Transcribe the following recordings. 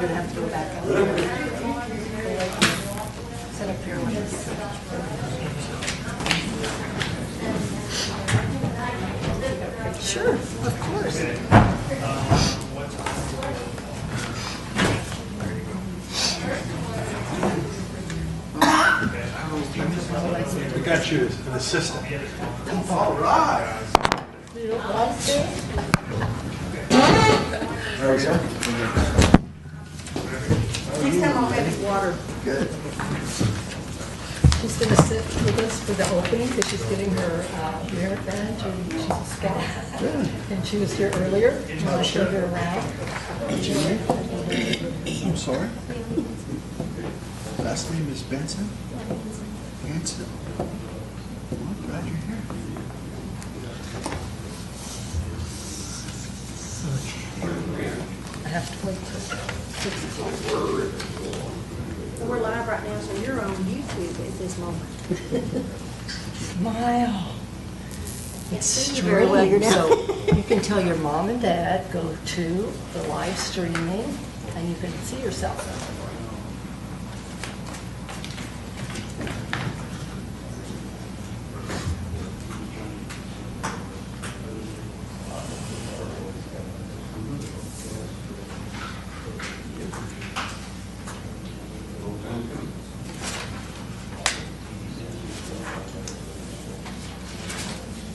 We're gonna have to go back up. Sit up here with us. Sure, of course. We got you an assistant. All right. You don't want to? There we go. Next time I'll make water. Good. She's going to sit with us for the opening because she's getting her merit badge and she's a scout. And she was here earlier. I want to show her around. I'm sorry. Last name is Benson? Benson. Well, I'm glad you're here. I have to wait till 6 o'clock. We're live right now, so you're on YouTube at this moment. Smile. It's see you very well, streamed, you're so you can tell your mom and dad, go to the live streaming, and you can see yourself.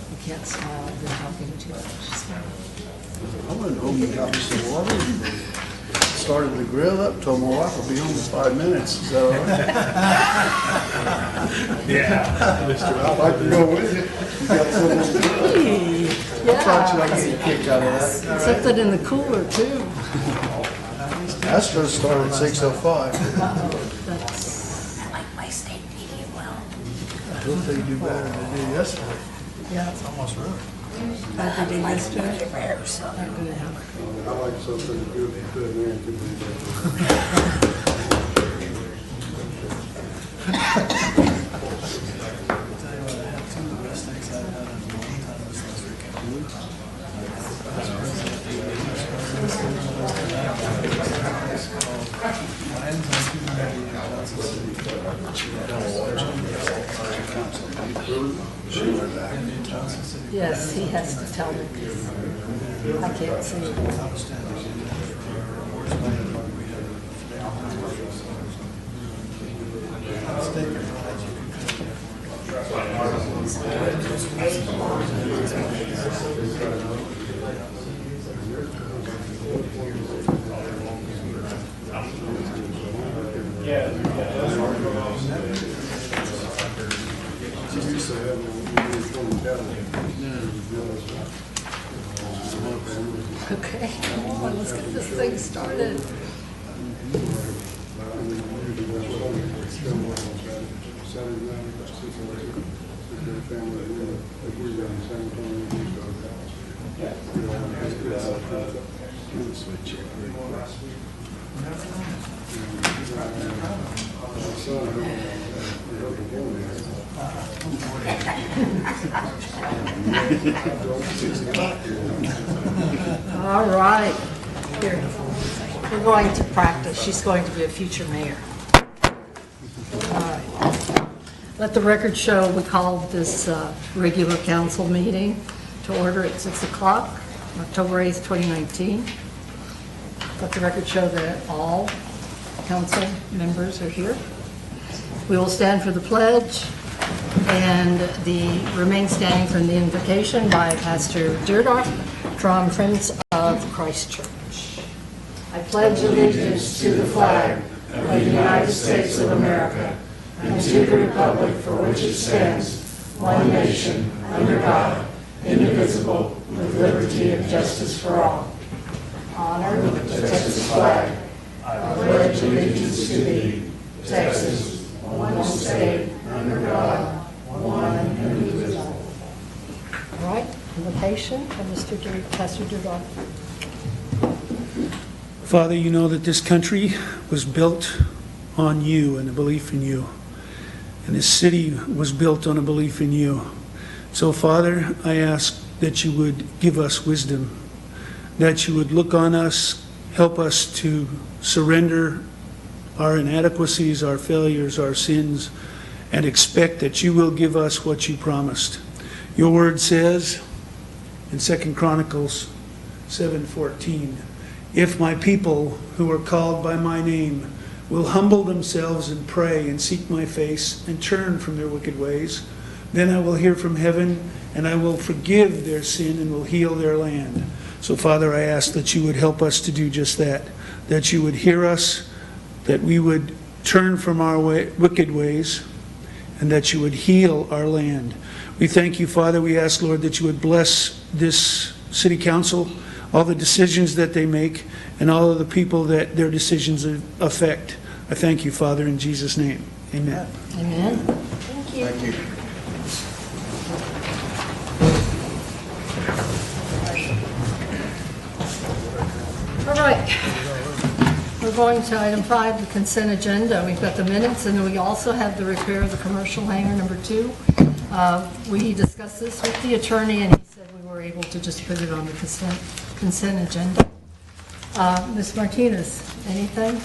You can't smile if you're talking too much. Smile. I went home and got me some water. Started the grill up, told my wife I'll be home in 5 minutes. Is that all right? Yeah, Mr. I'd like to go with you. You got something? I thought you'd like to get a kick out of that. Something in the cooler too. Astros started at 6:05. That's, I like my steak medium well. I hope they do better than they did yesterday. yeah. It's almost ruined. How'd they do yesterday? Rare, so. Not gonna happen. I like something good, good man, good man. Yes, he has to tell me. I can't see. Okay, come on, let's get this thing started. All right, here, we're going to practice. She's going to be a future mayor. All right. Let the record show we called this regular council meeting to order at 6 o'clock, October 8th, 2019. Let the record show that all council members are here. We will stand for the pledge and remain standing from the invocation by Pastor Dierdorf from Friends of Christ Church. I pledge allegiance to the flag of the United States of America and to the republic for which it stands, one nation, under God, indivisible, with liberty and justice for all. Honor the Texas flag. I pledge allegiance to thee, Texas, one state, under God, one indivisible. All right, invocation from Pastor Dierdorf. Father, you know that this country was built on you and a belief in you. And this city was built on a belief in you. So, Father, I ask that you would give us wisdom, that you would look on us help us to surrender our inadequacies, our failures, our sins, and expect that you will give us what you promised. Your word says in 2 Chronicles 7:14, if my people who are called by my name will humble themselves and pray and seek my face and turn from their wicked ways, then I will hear from heaven and I will forgive their sin and will heal their land. So Father, I ask that you would help us to do just that you would hear us, that we would turn from our wicked ways, and that you would heal our land. We thank you, Father. We ask, Lord, that you would bless this city council, all the decisions that they make, and all of the people that their decisions affect. I thank you, Father, in Jesus' name. Amen. Amen. Thank you. All right. We're going to item 5, the consent agenda. We've got the minutes, and we also have the repair of the commercial hangar number 2. We discussed this with the attorney, and he said we were able to just put it on the consent agenda. Ms. Martinez, anything?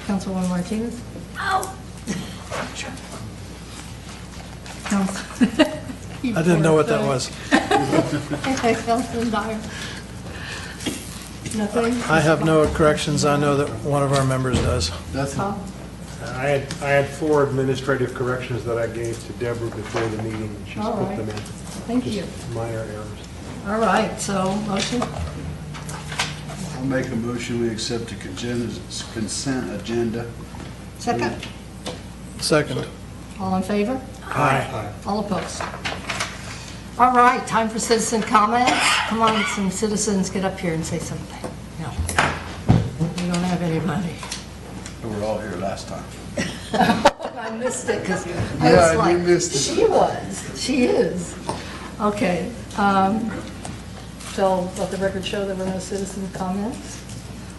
Councilwoman Martinez? Oh, I didn't know what that was. Councilman Dyer? Nothing? I have no corrections. I know that one of our members does. Nothing. I had 4 administrative corrections that I gave to Deborah before the meeting, and she's All put right. them in. Thank you. Just minor errors. All right, so motion? I'll make a motion, we accept the consent agenda. Second? Second. All in favor? Aye. All opposed? All right, time for citizen comments. Come on, some citizens, get up here and say something. No, we don't have anybody. We were all here last time. I missed it because I Yeah, was you like, missed it. she is. Okay, so let the record show there were no citizen comments.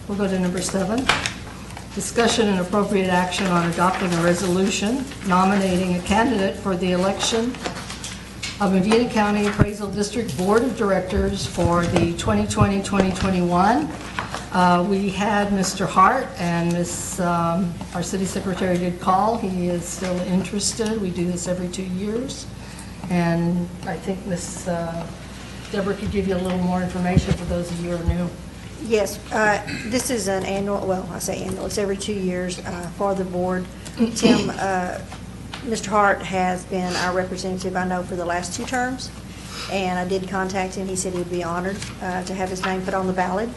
We'll go to number 7. Discussion and appropriate action on adopting a resolution nominating a candidate for the election of Medina County Appraisal District Board of Directors for the 2020-2021. We had Mr. Hart and our city secretary did call. He is still interested. We do this every 2 years. And I think Ms. Deborah could give you a little more information for those of you who are new. yes, this is an annual, well, I say annual, it's every 2 years for the board. Tim, Mr. Hart has been our representative, I know, for the last 2 terms, and I did contact him. He said he'd be honored to have his name put on the ballot.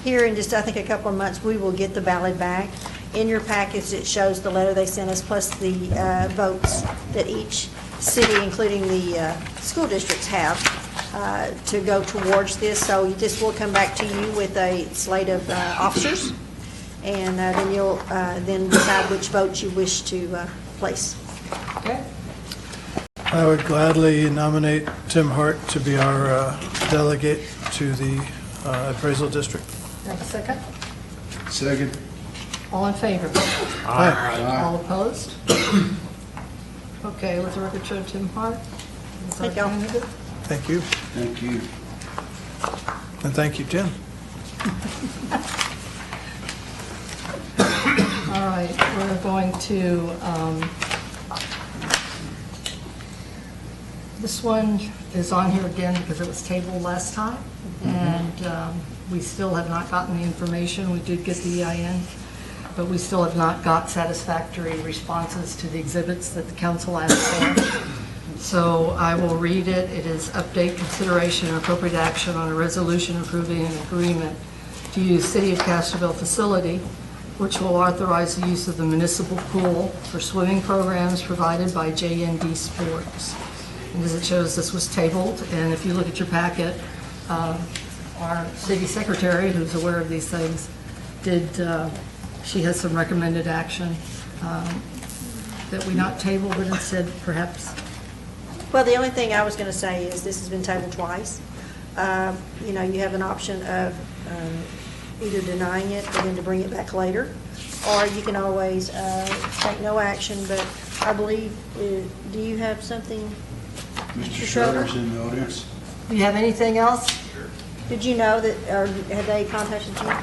Here in just, I think, a couple of months, we will get the ballot back. In your package, it shows the letter they sent us, plus the votes that each city, including the school districts, have to go towards this. So this will come back to you with a slate of officers, and then you'll then decide which votes you wish to place. Okay? I would gladly nominate Tim Hart to be our delegate to the appraisal district. Have a second? Second. All in favor? Aye. All opposed? Okay, let the record show Tim Hart. is our Thank you. candidate. Thank you. Thank you. And thank you, Tim. All right, we're going to, this one is on here again because it was tabled last time, and we still have not gotten the information. We did get the EIN, but we still have not got satisfactory responses to the exhibits that the council asked for. So I will read it. It is update, consideration, and appropriate action on a resolution approving an agreement to use City of Castroville facility, which will authorize the use of the municipal pool for swimming programs provided by JND Sports. And as it shows, this was tabled, and if you look at your packet, our city secretary, who's aware of these things, she has some recommended action that we not table, but instead perhaps. Well, the only thing I was going to say is this has been tabled twice. You know, you have an option of either denying it or then to bring it back later, or you can always take no action, but I believe, do you have something? Mr. Schroeder's in the audience. Do you have anything else? Did you know that, or had they contacted you?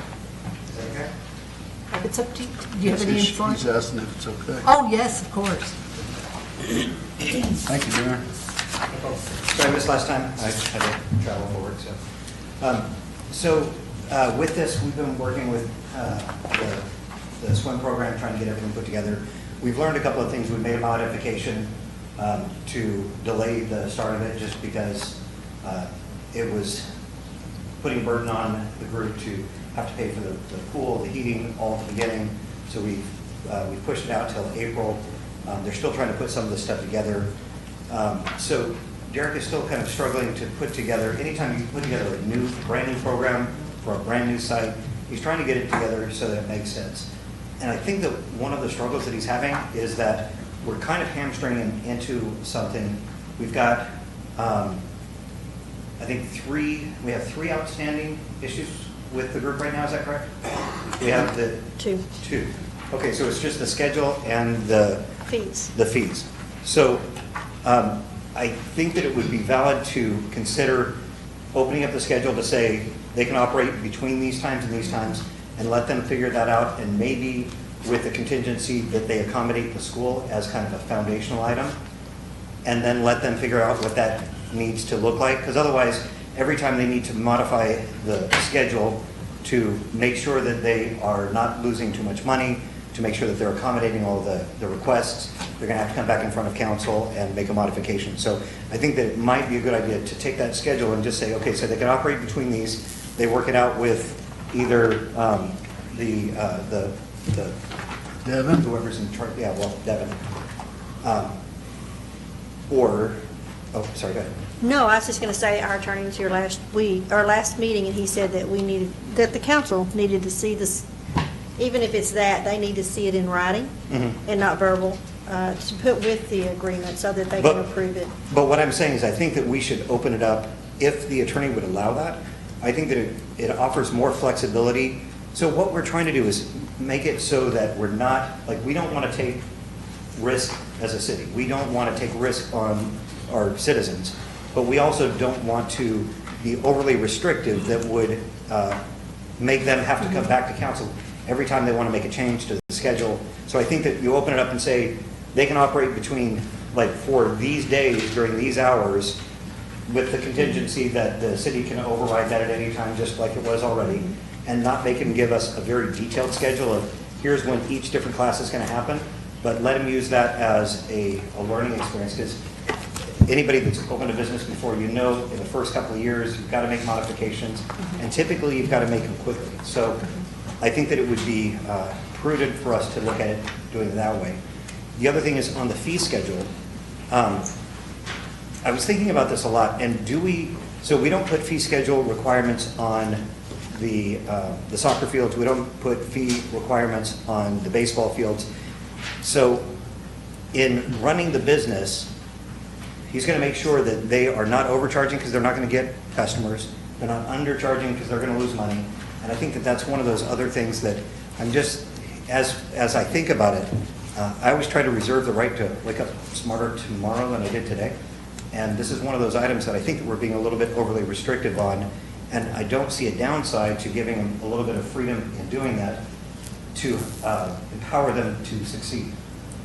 It's up to you. Do you have any influence? He's asking if it's okay. Oh, yes, of course. Thank you, Darren. Sorry I missed last time. I had to travel for work, so. With this, we've been working with the swim program, trying to get everything put together. We've learned a couple of things. We made a modification to delay the start of it just because it was putting a burden on the group to have to pay for the pool, the heating, all at the beginning. So we pushed it out till April. They're still trying to put some of this stuff together. So Derek is still kind of struggling to put together, anytime you put together a new, brand new program for a brand new site, he's trying to get it together so that it makes sense. And I think that one of the struggles that he's having is that we're kind of hamstringing him into something. We've got, I think we have three outstanding issues with the group right now, is that correct? We have the Two. Okay, so it's just the schedule and the Fees. fees. So I think that it would be valid to consider opening up the schedule to say they can operate between these times and these times and let them figure that out, and maybe with the contingency that they accommodate the school as kind of a foundational item, and then let them figure out what that needs to look like. Because otherwise, every time they need to modify the schedule to make sure that they are not losing too much money, to make sure that they're accommodating all the requests, they're going to have to come back in front of council and make a modification. So I think that it might be a good idea to take that schedule and just say, okay, so they can operate between these. They work it out with either Devin? whoever's in charge, yeah, well, Devin. Or, oh, sorry, go ahead. No, I was just going to say, our attorney was here last week, or last meeting, and he said that that the council needed to see this, even if it's that, they need to see it in writing and not verbal, to put with the agreement so that they can approve it. But what I'm saying is I think that we should open it up, if the attorney would allow that. I think that it offers more flexibility. So what we're trying to do is make it so that we're not, like, we don't want to take risk as a city. We don't want to take risk on our citizens, but we also don't want to be overly restrictive that would make them have to come back to council every time they want to make a change to the schedule. So I think that you open it up and say they can operate between, like, for these days during these hours, with the contingency that the city can override that at any time, just like it was already, and not make them give us a very detailed schedule of here's when each different class is going to happen, but let them use that as a learning experience. Because anybody that's opened a business before, you know, in the first couple of years, you've got to make modifications, and typically you've got to make them quickly. So I think that it would be prudent for us to look at it doing it that way. The other thing is on the fee schedule. I was thinking about this a lot, and so we don't put fee schedule requirements on the soccer fields, we don't put fee requirements on the baseball fields. So in running the business, he's going to make sure that they are not overcharging because they're not going to get customers, they're not undercharging because they're going to lose money. And I think that that's one of those other things that I'm just, as I think about it, I always try to reserve the right to wake up smarter tomorrow than I did today. And this is one of those items that I think that we're being a little bit overly restrictive on, and I don't see a downside to giving them a little bit of freedom in doing that to empower them to succeed.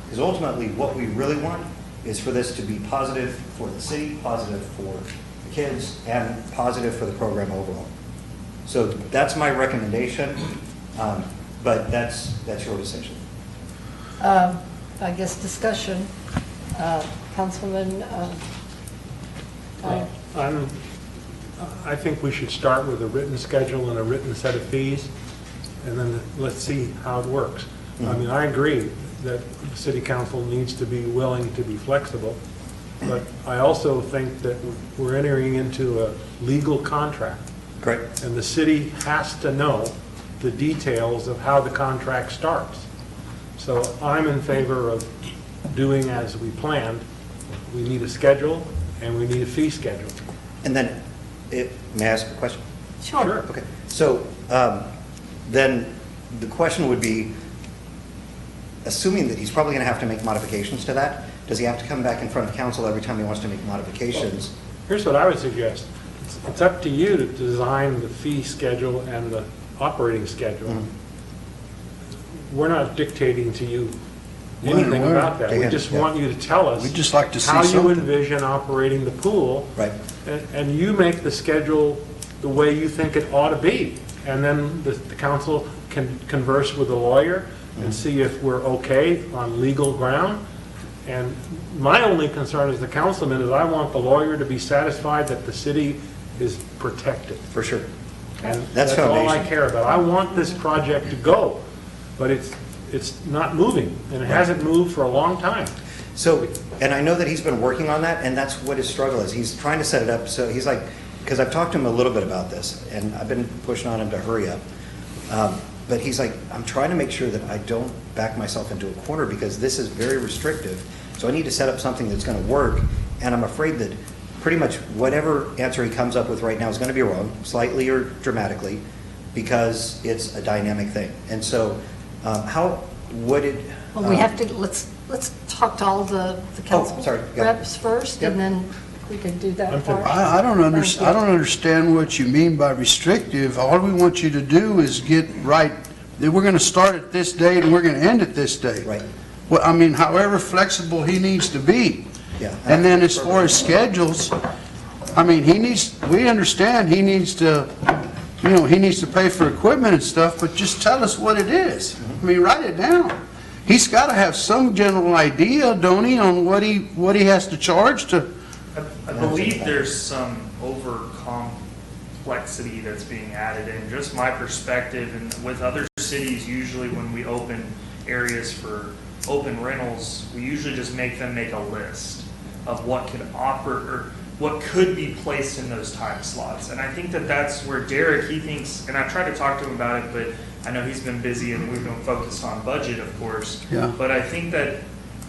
Because ultimately, what we really want is for this to be positive for the city, positive for the kids, and positive for the program overall. So that's my recommendation, but that's your decision. I guess discussion, Councilman, I think we should start with a written schedule and a written set of fees, and then let's see how it works. I mean, I agree that the city council needs to be willing to be flexible, but I also think that we're entering into a legal contract. Correct. And the city has to know the details of how the contract starts. So I'm in favor of doing as we planned. We need a schedule and we need a fee schedule. And then, may I ask a question? sure. Okay, so then the question would be, assuming that he's probably going to have to make modifications to that, does he have to come back in front of council every time he wants to make modifications? Here's what I would suggest. It's up to you to design the fee schedule and the operating schedule. we're not dictating to you anything We're- about that. We Yeah, just yeah. want you to tell us. We'd just like to see how you something. envision operating the pool. Right. And you make the schedule the way you think it ought to be. And then the council can converse with the lawyer and see if we're okay on legal ground. And my only concern as the councilman is I want the lawyer to be satisfied that the city is protected. For sure. And That's all I foundation. care about. I want this project to go, but it's not moving, and it hasn't moved for a long time. So, and I know that he's been working on that, and that's what his struggle is. He's trying to set it up, so he's like, because I've talked to him a little bit about this, and I've been pushing on him to hurry up. But he's like, I'm trying to make sure that I don't back myself into a corner because this is very restrictive. So I need to set up something that's going to work, and I'm afraid that pretty much whatever answer he comes up with right now is going to be wrong, slightly or dramatically, because it's a dynamic thing. And so, how would it? Well, we have to, let's talk to all the council sorry, yeah. reps first, and then we can do that I'm part. I don't Thank understand, you. I don't understand what you mean by restrictive. All we want you to do is get right, that we're gonna start at this date and we're gonna end at this date. Right. Well, I mean, however flexible he needs to be. Yeah. And then as far as schedules, I mean, we understand he needs to, he needs to pay for equipment and stuff, but just tell us what it is. I mean, write it down. He's gotta have some general idea, don't he, on what he has to charge to, I believe there's some over complexity that's being added in. Just my perspective, and with other cities, usually when we open areas for open rentals, we usually just make them make a list of what could operate or what could be placed in those time slots. And I think that that's where Derek, he thinks, and I tried to talk to him about it, but I know he's been busy and we've been focused on budget, of course. Yeah. But I think that,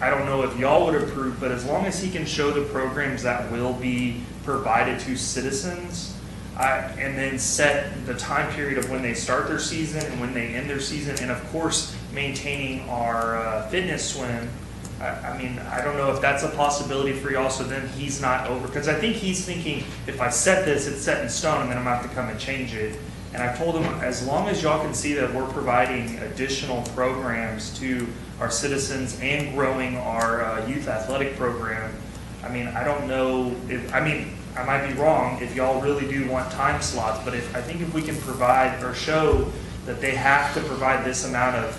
I don't know if y'all would approve, but as long as he can show the programs that will be provided to citizens, and then set the time period of when they start their season and when they end their season, and of course, maintaining our fitness swim. I mean, I don't know if that's a possibility for y'all, so then he's not over, because I think he's thinking, if I set this, it's set in stone, and then I'm gonna have to come and change it. And I told him, as long as y'all can see that we're providing additional programs to our citizens and growing our youth athletic program, I mean, I don't know if, I mean, I might be wrong if y'all really do want time slots, but I think if we can provide or show that they have to provide this amount of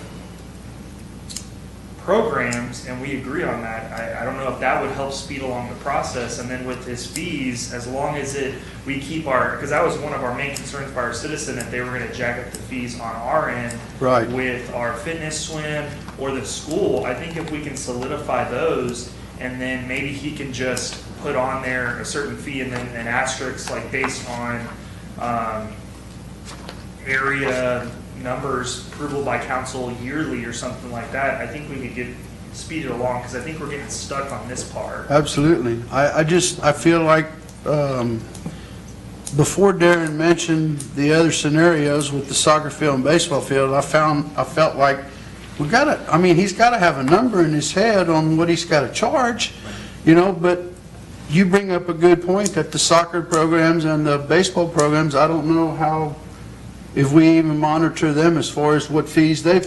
programs, and we agree on that, I don't know if that would help speed along the process. And then with his fees, as long as we keep our, because that was one of our main concerns by our citizen, that they were going to jack up the fees on our end Right. with our fitness swim or the school. I think if we can solidify those, and then maybe he can just put on there a certain fee and then an asterisk, like based on area numbers, approval by council yearly or something like that. I think we could speed it along, because I think we're getting stuck on this part. absolutely. I feel like, before Darren mentioned the other scenarios with the soccer field and baseball field, I felt like he's gotta have a number in his head on what he's gotta charge, but you bring up a good point that the soccer programs and the baseball programs, I don't know how, if we even monitor them as far as what fees they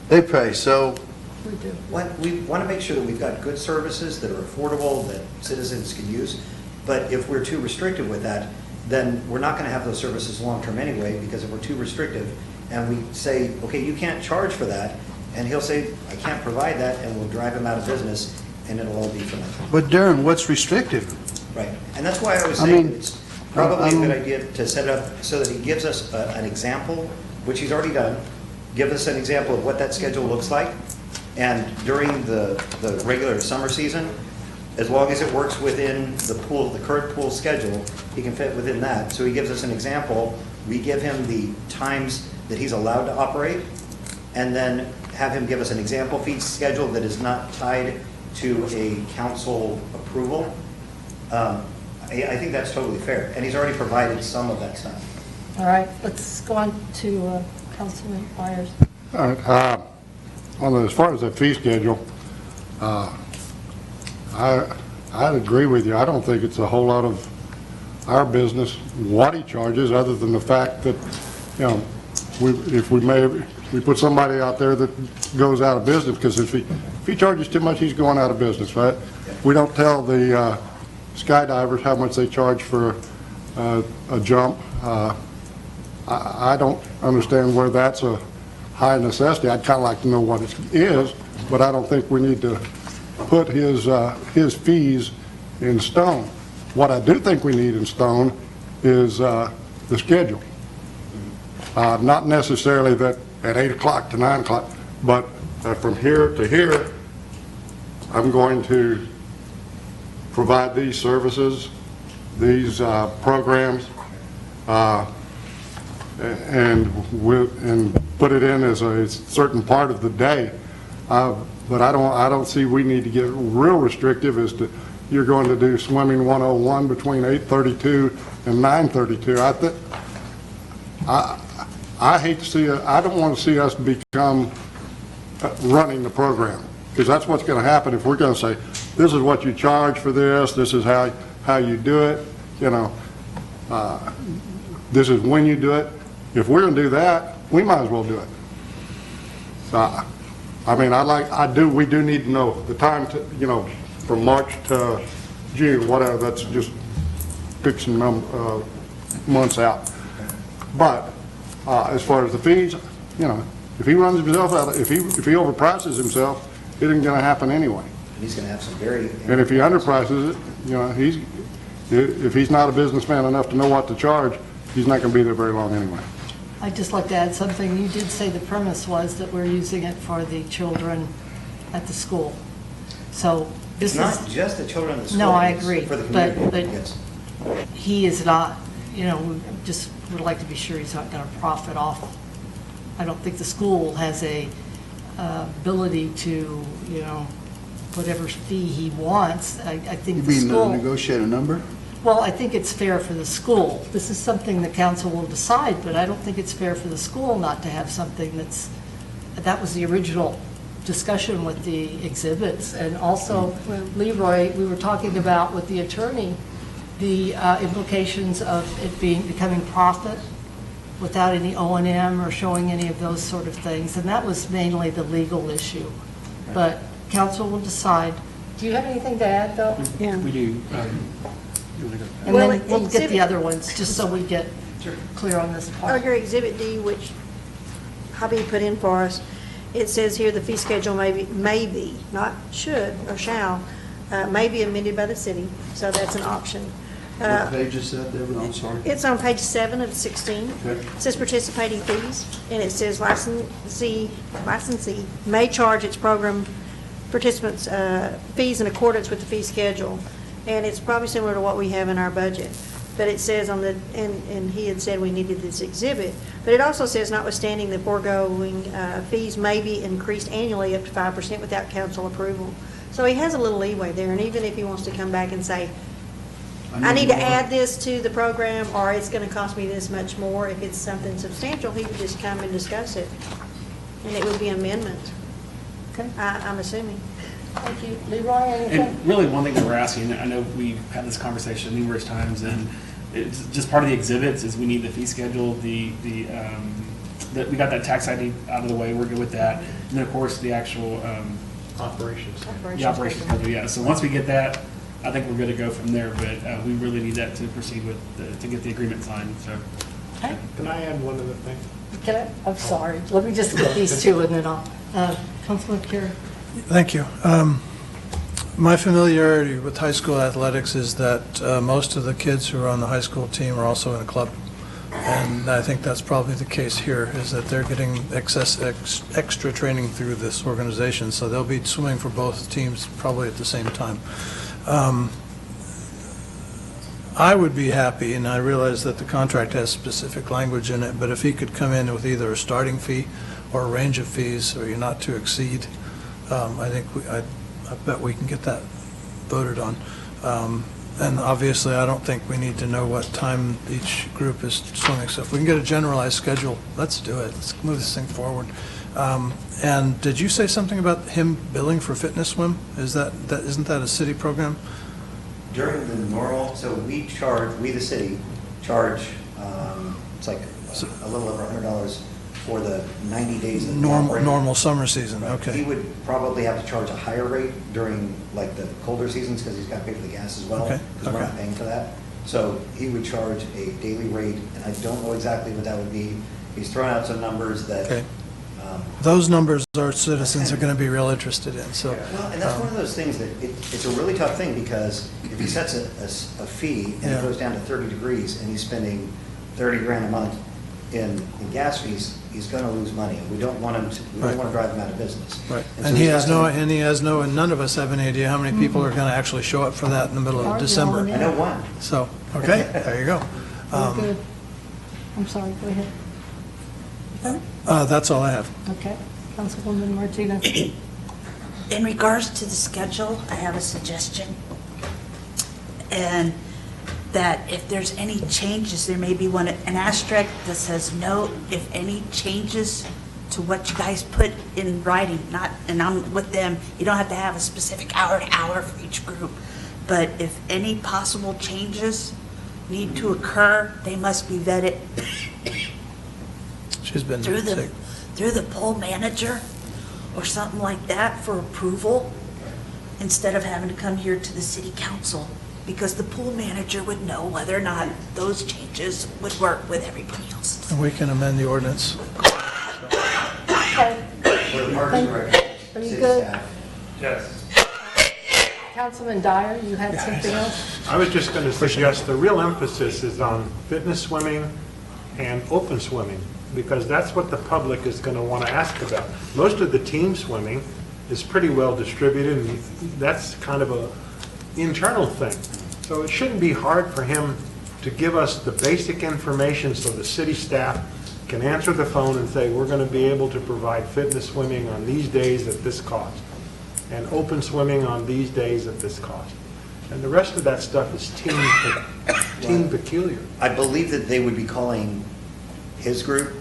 pay, so. We do. We want to make sure that we've got good services that are affordable, that citizens can use. But if we're too restrictive with that, then we're not going to have those services long-term anyway, because if we're too restrictive and we say, okay, you can't charge for that, and he'll say, I can't provide that, and we'll drive him out of business, and it'll all be for nothing. But Darren, what's restrictive? Right. And that's why I was I saying mean, it's probably a good idea to set it up so that he gives us an example, which he's already done, give us an example of what that schedule looks like. And during the regular summer season, as long as it works within the current pool schedule, he can fit within that. So he gives us an example, we give him the times that he's allowed to operate, and then have him give us an example fee schedule that is not tied to a council approval. I think that's totally fair, and he's already provided some of that stuff. All right, let's go on to Councilman Myers. As far as the fee schedule, I'd agree with you. I don't think it's a whole lot of our business what he charges, other than the fact that, if we may we put somebody out there that goes out of business, because if he charges too much, he's going out of business, right? We don't tell the skydivers how much they charge for a jump. I don't understand where that's a high necessity. I'd kind of like to know what it is, but I don't think we need to put his fees in stone. What I do think we need in stone is the schedule. Not necessarily that at 8 o'clock to 9 o'clock, but from here to here, I'm going to provide these services, these programs, and put it in as a certain part of the day. But I don't see we need to get real restrictive as to you're going to do swimming 101 between 8:32 and 9:32. I hate to see I don't want to see us become running the program, because that's what's going to happen if we're going to say, this is what you charge for this, this is how you do it, this is when you do it. If we're going to do that, we might as well do it. I mean, we do need to know the time to, from March to June, whatever, that's just fixing months out. But as far as the fees, if he runs himself out, if he overprices himself, it isn't going to happen anyway. And he's going to have some very... And if he underprices it, if he's not a businessman enough to know what to charge, he's not going to be there very long anyway. I'd just like to add something. You did say the premise was that we're using it for the children at the school. So this It's is... not just the children in the school. No, I it's agree, for the but community. Yes. he is not, we just would like to be sure he's not going to profit off. I don't think the school has a ability to, whatever fee he wants. I think You the mean school... negotiate a number? Well, I think it's fair for the school. This is something the council will decide, but I don't think it's fair for the school not to have something that was the original discussion with the exhibits. And also, Leroy, we were talking about with the attorney, the implications of it becoming profit without any O&M or showing any of those sort of things. And that was mainly the legal issue. But council will decide. Do you have anything to add, though? Yeah. We do. And Well, then we'll get the exhibit- other ones, just so we get clear on this part. Under Exhibit D, which Hobby put in for us, it says here the fee schedule may be, not should or shall, may be amended by the city, so that's an option. What page is that, David? I'm sorry. It's on page 7 of 16. Okay. It says participating fees, and it says licensee may charge its program participants fees in accordance with the fee schedule. And it's probably similar to what we have in our budget. But it says on and he had said we needed this exhibit, but it also says notwithstanding the foregoing fees may be increased annually up to 5% without council approval. So he has a little leeway there, and even if he wants to come back and say, I need to add this to the program, or it's going to cost me this much more, if it's something substantial, he would just come and discuss it. And it would be amendment, Okay. I'm assuming. Thank you. Leroy, anything? And really, one thing that we're asking, I know we've had this conversation numerous times, and it's just part of the exhibits is we need the fee schedule, we got that tax ID out of the way, we're good with that. And then, of course, the actual, Operations. the operations schedule, yeah. So once we get that, I think we're good to go from there, but we really need that to proceed with, to get the agreement signed, so. Okay. Can I add one other thing? I'm sorry. Let me just get these two and then I'll, Councilman Carey. Thank you. My familiarity with high school athletics is that most of the kids who are on the high school team are also in a club. And I think that's probably the case here, is that they're getting extra training through this organization. So they'll be swimming for both teams probably at the same time. I would be happy, and I realize that the contract has specific language in it, but if he could come in with either a starting fee or a range of fees, or you're not to exceed, I think I bet we can get that voted on. And obviously, I don't think we need to know what time each group is swimming. So if we can get a generalized schedule, let's do it. Let's move this thing forward. And did you say something about him billing for fitness swim? Isn't that a city program? During the normal, so we the city, charge, it's like a little over $100 for the 90 days of the Normal, operation. normal summer season, He okay. would probably have to charge a higher rate during like the colder seasons because he's got to pay for the gas as well. Okay, Because we're okay. not paying for that. So he would charge a daily rate, and I don't know exactly what that would be. He's thrown out some numbers that. Okay. Those numbers our citizens are going to be real interested in, so. Well, and that's one of those things that it's a really tough thing because if he sets a fee and Yeah. it goes down to 30 degrees and he's spending 30 grand a month in gas fees, he's going to lose money. And we don't want him to, we Right. don't want to drive him out of business. Right, so and he he's has got no, some- and he has no, and none of us have any idea how many people are going to actually show up for that in the middle of Aren't you December. all in I know one. So, okay, there you go. Very good. I'm sorry, go ahead. That's all I have. Okay, Councilwoman Martinez. In regards to the schedule, I have a suggestion. And that if there's any changes, there may be an asterisk that says, no, if any changes to what you guys put in writing, not, and I'm with them, you don't have to have a specific hour to hour for each group. But if any possible changes need to occur, they must be vetted She's been through sick. the poll manager or something like that for approval, instead of having to come here to the city council, because the pool manager would know whether or not those changes would work with everybody else. And we can amend the ordinance. Okay, For the Parks and Rec, Are you city good? staff. Yes. Councilman Dyer, you had something else? I was just going to suggest the real emphasis is on fitness swimming and open swimming, because that's what the public is going to want to ask about. Most of the team swimming is pretty well distributed, and that's kind of a internal thing. So it shouldn't be hard for him to give us the basic information so the city staff can answer the phone and say, we're going to be able to provide fitness swimming on these days at this cost, and open swimming on these days at this cost. And the rest of that stuff is team peculiar. I believe that they would be calling his group.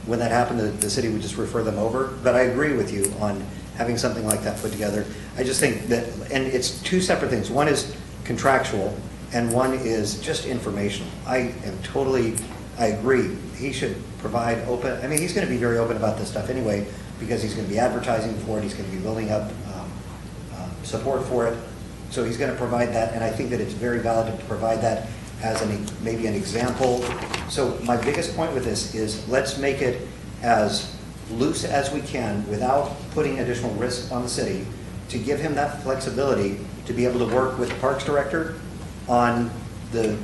When that happened, the city would just refer them over. But I agree with you on having something like that put together. I just think that, and it's two separate things. One is contractual, and one is just informational. I agree. He should provide open, I mean, he's going to be very open about this stuff anyway, because he's going to be advertising for it, he's going to be building up support for it. So he's going to provide that, and I think that it's very valid to provide that as maybe an example. So my biggest point with this is, let's make it as loose as we can without putting additional risk on the city, to give him that flexibility to be able to work with the Parks Director on the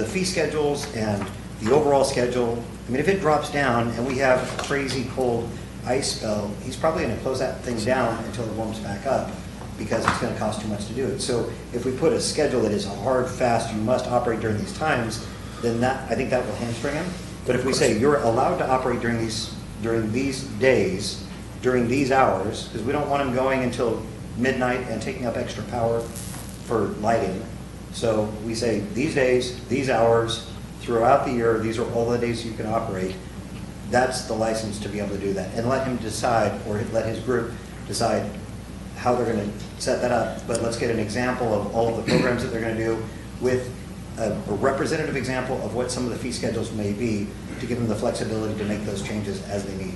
fee schedules and the overall schedule. I mean, if it drops down and we have a crazy cold ice spell, he's probably going to close that thing down until it warms back up, because it's going to cost too much to do it. So if we put a schedule that is a hard, fast, you must operate during these times, then I think that will hamstring him. But if we say you're allowed to operate during these days, during these hours, because we don't want him going until midnight and taking up extra power for lighting. So we say these days, these hours, throughout the year, these are all the days you can operate. That's the license to be able to do that. And let him decide, or let his group decide how they're going to set that up. But let's get an example of all of the programs that they're going to do, with a representative example of what some of the fee schedules may be, to give them the flexibility to make those changes as they need.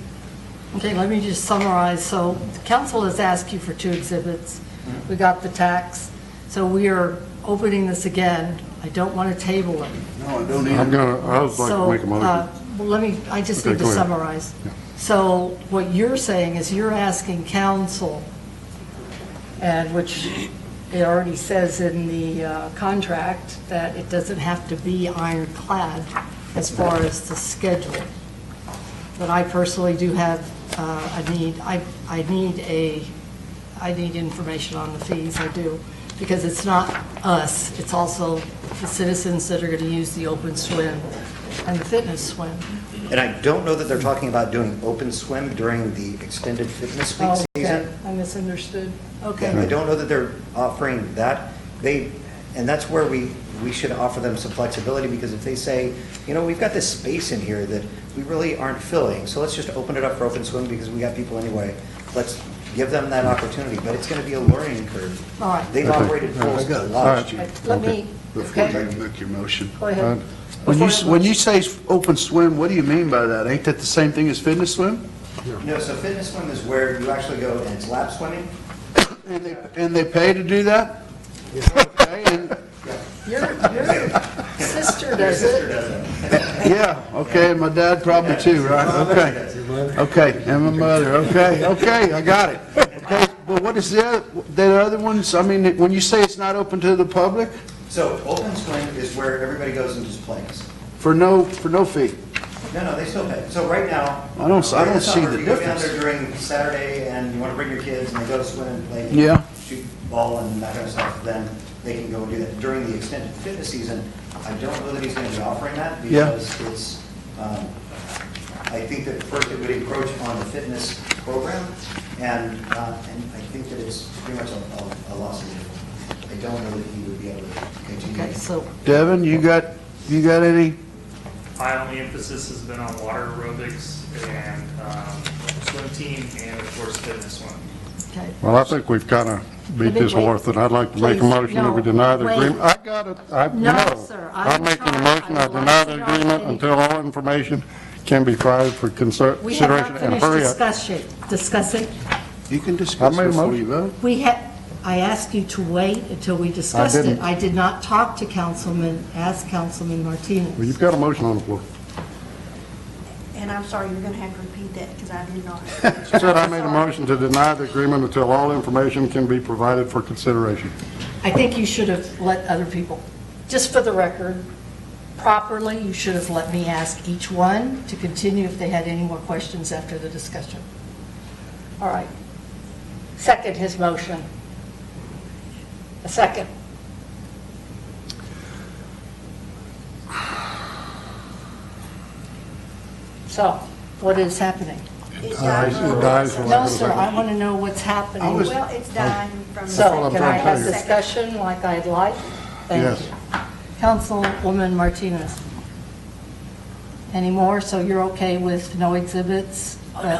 Okay, let me just summarize. So the council has asked you for 2 exhibits. We got the tax. So we are opening this again. I don't want to table it. No, I don't I would like to make a motion. Well, I just Okay, need to go ahead. summarize. Yeah. So what you're saying is you're asking council, and which it already says in the contract that it doesn't have to be ironclad as far as the schedule. But I personally do have, I need information on the fees, I do, because it's not us, it's also the citizens that are going to use the open swim and the fitness swim. And I don't know that they're talking about doing open swim during the extended fitness week Okay, season. I misunderstood. Yeah, I Okay. don't know that they're offering that. And that's where we should offer them some flexibility, because if they say, we've got this space in here that we really aren't filling, so let's just open it up for open swim because we got people anyway, let's give them that opportunity, but it's going to be a learning curve. All right. They've operated full I got it. lodge. Let me, Before okay, you make your motion. go ahead. When you say open swim, what do you mean by that? Ain't that the same thing as fitness swim? No, so fitness swim is where you actually go and it's lap swimming. And they pay to do that? Okay, and- Your sister Your does sister it. does it. yeah, okay, and my dad probably too, right? Okay. Okay, and my mother, okay, I got it. Okay, but what is the other ones? I mean, when you say it's not open to the public, So open swim is where everybody goes and just plays. for no fee? No, they still pay. So right now. I don't during see summer, the if you go down difference. there during Saturday and you want to bring your kids and they go swim and play. Yeah. Shoot ball and that kind of stuff, then they can go and do that. During the extended fitness season, I don't know that he's going to be offering that Yeah. because it's, I think that first it would encroach on the fitness program and I think that it's pretty much a loss of legal. I don't know that he would be able to continue. Okay, so, Devin, you got any? My only emphasis has been on water aerobics and swim team and of course fitness swim. okay. Well, I think we've kind of beat Let me this wait. horse, and I'd like to make a Please, motion that we no, deny the wait. agreement. I got it, No, sir, I'm I'm making a trying- motion, I I would deny like the to know agreement any- until all information can be provided for We have consideration, not and finished hurry up. discussing. You can discuss I made a before motion. you vote. I asked you to wait until we discussed it. didn't. I did not talk to ask Councilman Well, Martinez. you've got a motion on the floor. And I'm sorry, you're going to have to repeat that because I did not. She said I made a motion to deny the agreement until all information can be provided for consideration. I think you should have let other people, just for the record, properly, you should have let me ask each one to continue if they had any more questions after the discussion. All right. Second his motion. A second. So, what is happening? It's Dies- dying. it dies for lack No, of a sir, I second. want to know what's happening. Well, it's dying from. So, all I'm can I trying to have tell you. discussion like I'd like? Thank Yes. you. Councilwoman Martinez. Any more? So you're okay with no exhibits,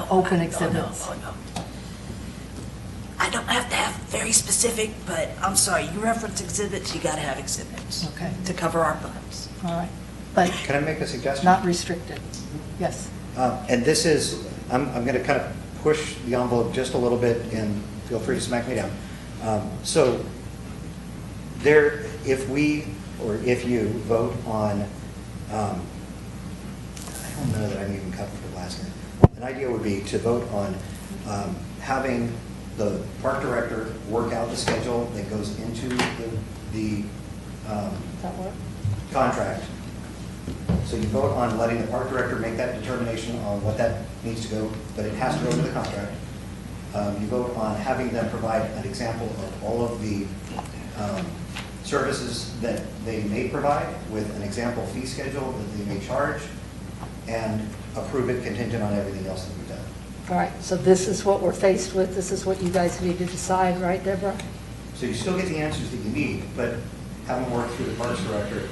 open exhibits? Oh, no. I don't have to have very specific, but I'm sorry, you reference exhibits, you gotta have exhibits. Okay. To cover our butts. All right. But Can I make a suggestion? not restricted? Yes. And this is, I'm going to kind of push the envelope just a little bit, and feel free to smack me down. So there, if we, or if you vote on, I don't know that I'm even covered for last name. An idea would be to vote on having the park director work out the schedule that goes into the Does that work? contract. So you vote on letting the park director make that determination on what that needs to go, but it has to go into the contract. You vote on having them provide an example of all of the services that they may provide with an example fee schedule that they may charge, and approve it contingent on everything else that we've done. All right, so this is what we're faced with. This is what you guys need to decide, right, Deborah? So you still get the answers that you need, but have them work through the parks director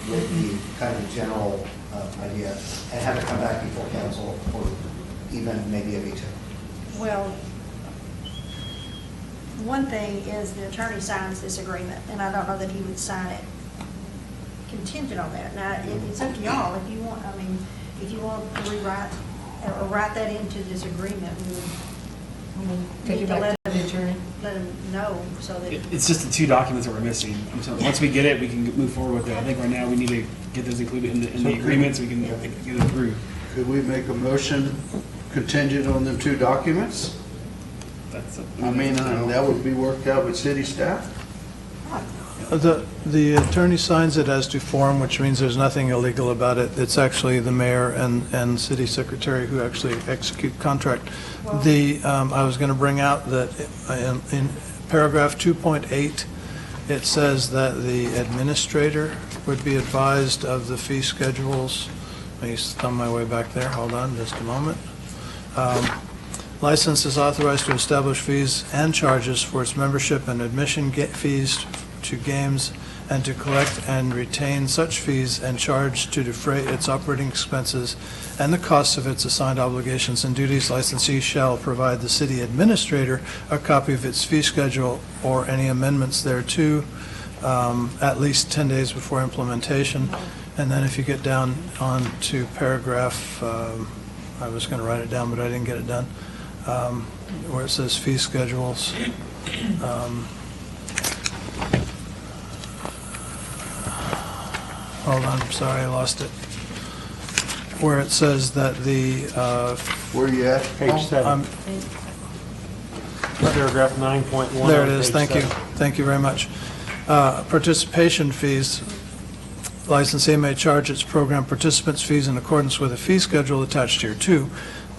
with the kind of general idea, and have it come back before council, or even maybe a veto. Well, one thing is the attorney signs this agreement, and I don't know that he would sign it contingent on that. Now, it's up to y'all if you want, I mean, if you want to rewrite or write that into this agreement, we would Take need it to back let to the attorney. them know so that. It's just the two documents that we're missing. So once we get it, we can move forward with it. I think right now we need to get those included in the agreement so we can get it approved. Could we make a motion contingent on them two documents? That's I mean, that would be worked out with city staff? The attorney signs it as to form, which means there's nothing illegal about it. It's actually the mayor and city secretary who actually execute contract. I was going to bring out that in paragraph 2.8, it says that the administrator would be advised of the fee schedules. Let me thumb my way back there. Hold on just a moment. License is authorized to establish fees and charges for its membership and admission fees to games and to collect and retain such fees and charge to defray its operating expenses and the costs of its assigned obligations and duties. Licensee shall provide the city administrator a copy of its fee schedule or any amendments thereto at least 10 days before implementation. And then if you get down on to paragraph, I was going to write it down, but I didn't get it done, where it says fee schedules. Hold on, I'm sorry, I lost it. Where it says that the, Where you at? Page 7, I'm- paragraph 9.1. there it on is, page thank you, 7. thank you very much. Participation fees, licensee may charge its program participants fees in accordance with a fee schedule attached here too.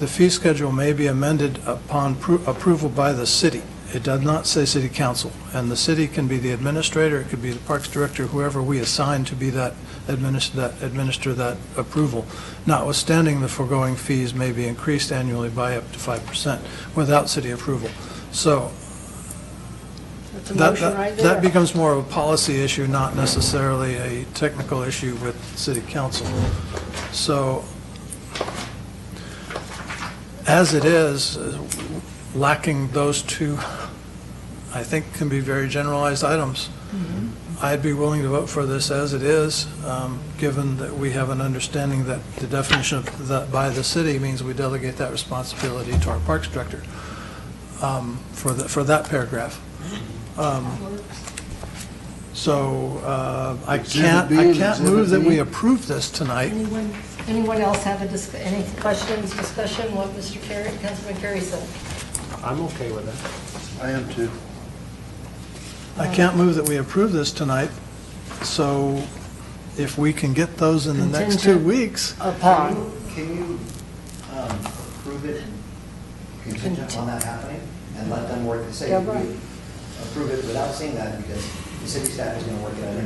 The fee schedule may be amended upon approval by the city. It does not say city council, and the city can be the administrator, it could be the parks director, whoever we assign to be that administer that approval. Notwithstanding, the foregoing fees may be increased annually by up to 5% without city approval. So That's a motion right there. that becomes more of a policy issue, not necessarily a technical issue with city council. So as it is, lacking those two, I think, can be very generalized items. I'd be willing to vote for this as it is, given that we have an understanding that the definition of that by the city means we delegate that responsibility to our parks director for that paragraph. So I Exhibit B and can't Exhibit move that B. we approve this tonight. Anyone else have any questions, discussion, what Mr. Carey, Councilman Carey said? I'm okay with that. I am too. I can't move that we approve this tonight, so if we can get those in the next 2 Contingent. weeks, Upon. Can you approve it contingent on that happening and let them work, say, Yeah, right. we approve it without seeing that because the city staff is going to work it out.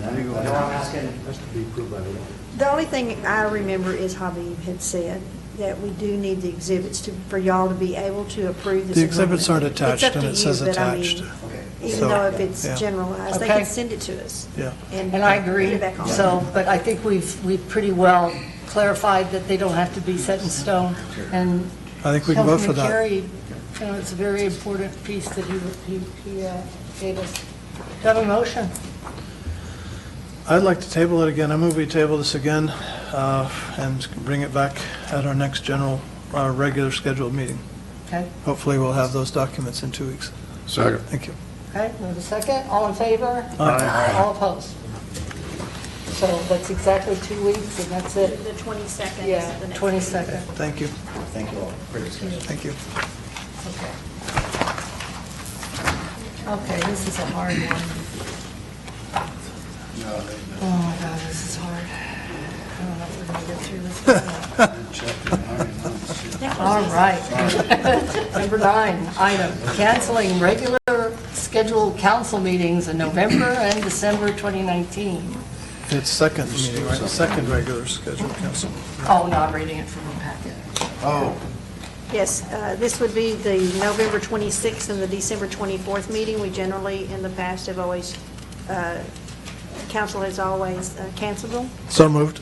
I know I'm asking. That's to be approved by the law. The only thing I remember is Habib had said that we do need the exhibits for y'all to be able to approve this the exhibits aren't agreement. It's up attached, and to it you, says but I mean, attached. Okay. Even So, though if it's yeah. generalized, they Okay. can send it to us. Yeah. And I agree, put it back on. so, but I think we've pretty well clarified that they don't have to be set in stone. And I think we can vote for Councilman that. Carey, you know, it's a very important piece that he gave us. Do you have a motion? I'd like to table it again. I move we table this again and bring it back at our next regular scheduled meeting. Okay, Hopefully, we'll have those documents in 2 weeks. Second. Thank you. okay, move a second, all in favor? Aye. All opposed? So that's exactly 2 weeks, and that's it. The 22nd Yeah, is the next. 22nd. Thank you. Thank you all for your discussion. Thank you. Okay, this is a hard one. Oh my God, this is hard. I don't know if we're gonna get through this. All right. Number 9, item, canceling regular scheduled council meetings in November and December 2019. It's second meeting, right? Second regular scheduled council. Oh, no, I'm reading it from the packet. Oh, Yes, this would be the November 26th and the December 24th meeting. We generally, in the past, have always, council has always canceled them. So moved.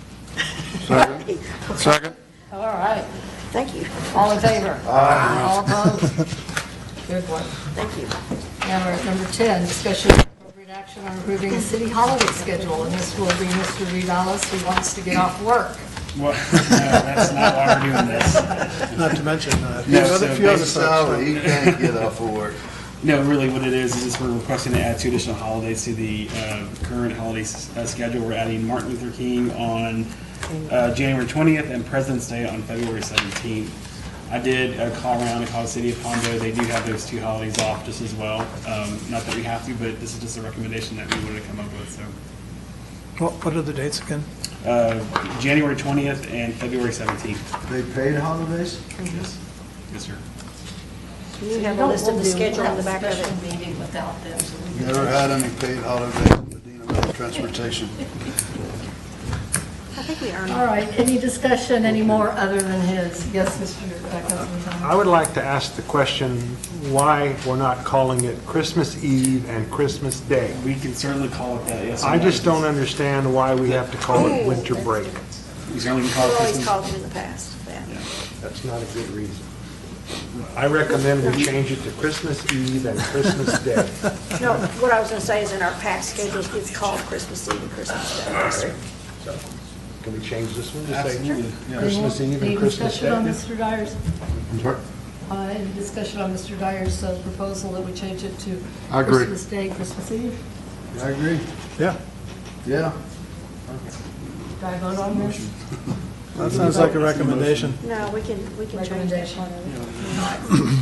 Second. Second. All right. Thank you. All in favor? All opposed? Good one. Thank you. Now we're at number 10, discussion of appropriate action on approving the city holiday schedule. And this will be Mr. Redalis, who wants to get off work. Well, no, that's not why we're doing this. Not to mention, No, a so few other basically- folks. he can't get off of work. No, really what it is just we're requesting to add 2 additional holidays to the current holiday schedule. We're adding Martin Luther King on January 20th and President's Day on February 17th. I did call around and call the city of Hondo. They do have those 2 holidays off just as well. Not that we have to, but this is just a recommendation that we wanted to come up with, so. What are the dates again? January 20th and February 17th. They paid holidays? Yes, yes, sir. You have a list of the schedule in the back of it. Special meeting without them, so we Never had any paid holidays in Medina Valley Transportation. I think we earned All it. right, any discussion anymore other than his? Yes, Mr. Councilman Thomas. I would like to ask the question why we're not calling it Christmas Eve and Christmas Day. We can certainly call it that, yes. I just don't understand why we have to call it winter break. We certainly can call We've it always Christmas. called it in the past, yeah. That's not a good reason. I recommend we change it to Christmas Eve and Christmas Day. No, what I was gonna say is in our past schedules, it's called Christmas Eve and Christmas Day. So, can we change this one to say Absolutely, yeah. Christmas Eve Any and Christmas discussion on Day? Mr. Dyer's, I'm sorry? any discussion on Mr. Dyer's proposal that we change it to I agree. Christmas Day, Christmas Eve? I agree. Yeah, Yeah. Do I vote on this? that sounds like a recommendation. No, we can change that Recommendation. part of it.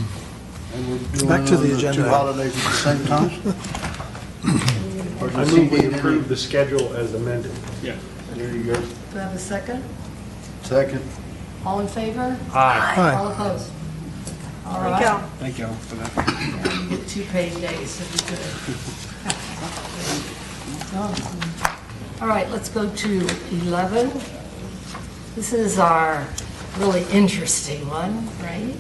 And we're doing Back to the it on agenda. 2 holidays at the same time? Or I does he move we need any- approve the schedule as amended. Yeah. There you go. Do I have a second? Second. All in favor? Aye. Hi. All opposed? All There you go. right. Thank you all for that. You get 2 paid days if you could. All right, let's go to 11. This is our really interesting one, right?